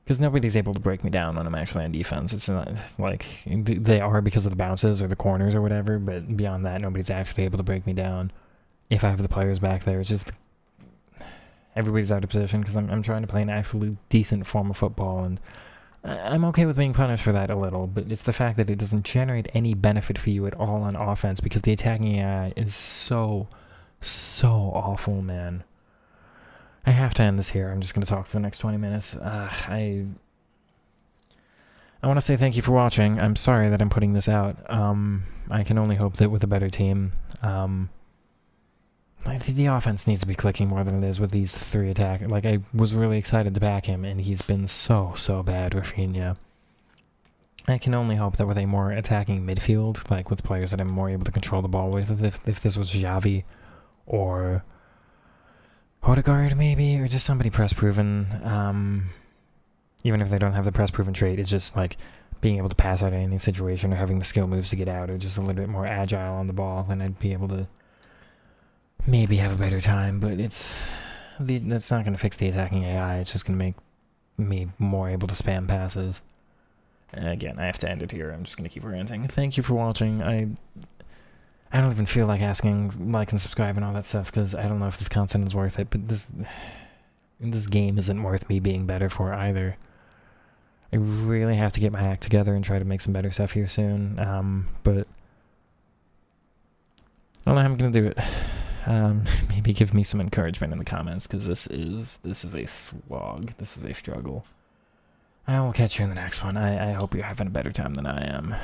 because nobody's able to break me down when I'm actually on defense. It's not like they are because of the bounces or the corners or whatever, but beyond that, nobody's actually able to break me down if I have the players back there. It's just everybody's out of position because I'm trying to play an actually decent form of football, and I'm okay with being punished for that a little, but it's the fact that it doesn't generate any benefit for you at all on offense because the attacking AI is so awful, man. I have to end this here. I'm just going to talk for the next 20 minutes. I want to say thank you for watching. I'm sorry that I'm putting this out. I can only hope that with a better team, I think the offense needs to be clicking more than it is with these three attackers. Like, I was really excited to back him, and he's been so bad, Rafinha. I can only hope that with a more attacking midfield, like with players that I'm more able to control the ball with, if this was Xavi or Odegaard maybe, or just somebody press-proven, even if they don't have the press-proven trait, it's just like being able to pass out in any situation or having the skill moves to get out or just a little bit more agile on the ball, then I'd be able to maybe have a better time, but that's not going to fix the attacking AI. It's just going to make me more able to spam passes. And again, I have to end it here. I'm just going to keep ranting. Thank you for watching. I don't even feel like asking like and subscribe and all that stuff because I don't know if this content is worth it, but this game isn't worth me being better for either. I really have to get my act together and try to make some better stuff here soon, but I don't know how I'm going to do it. Maybe give me some encouragement in the comments, because this is a slog. This is a struggle. I will catch you in the next one. I hope you're having a better time than I am.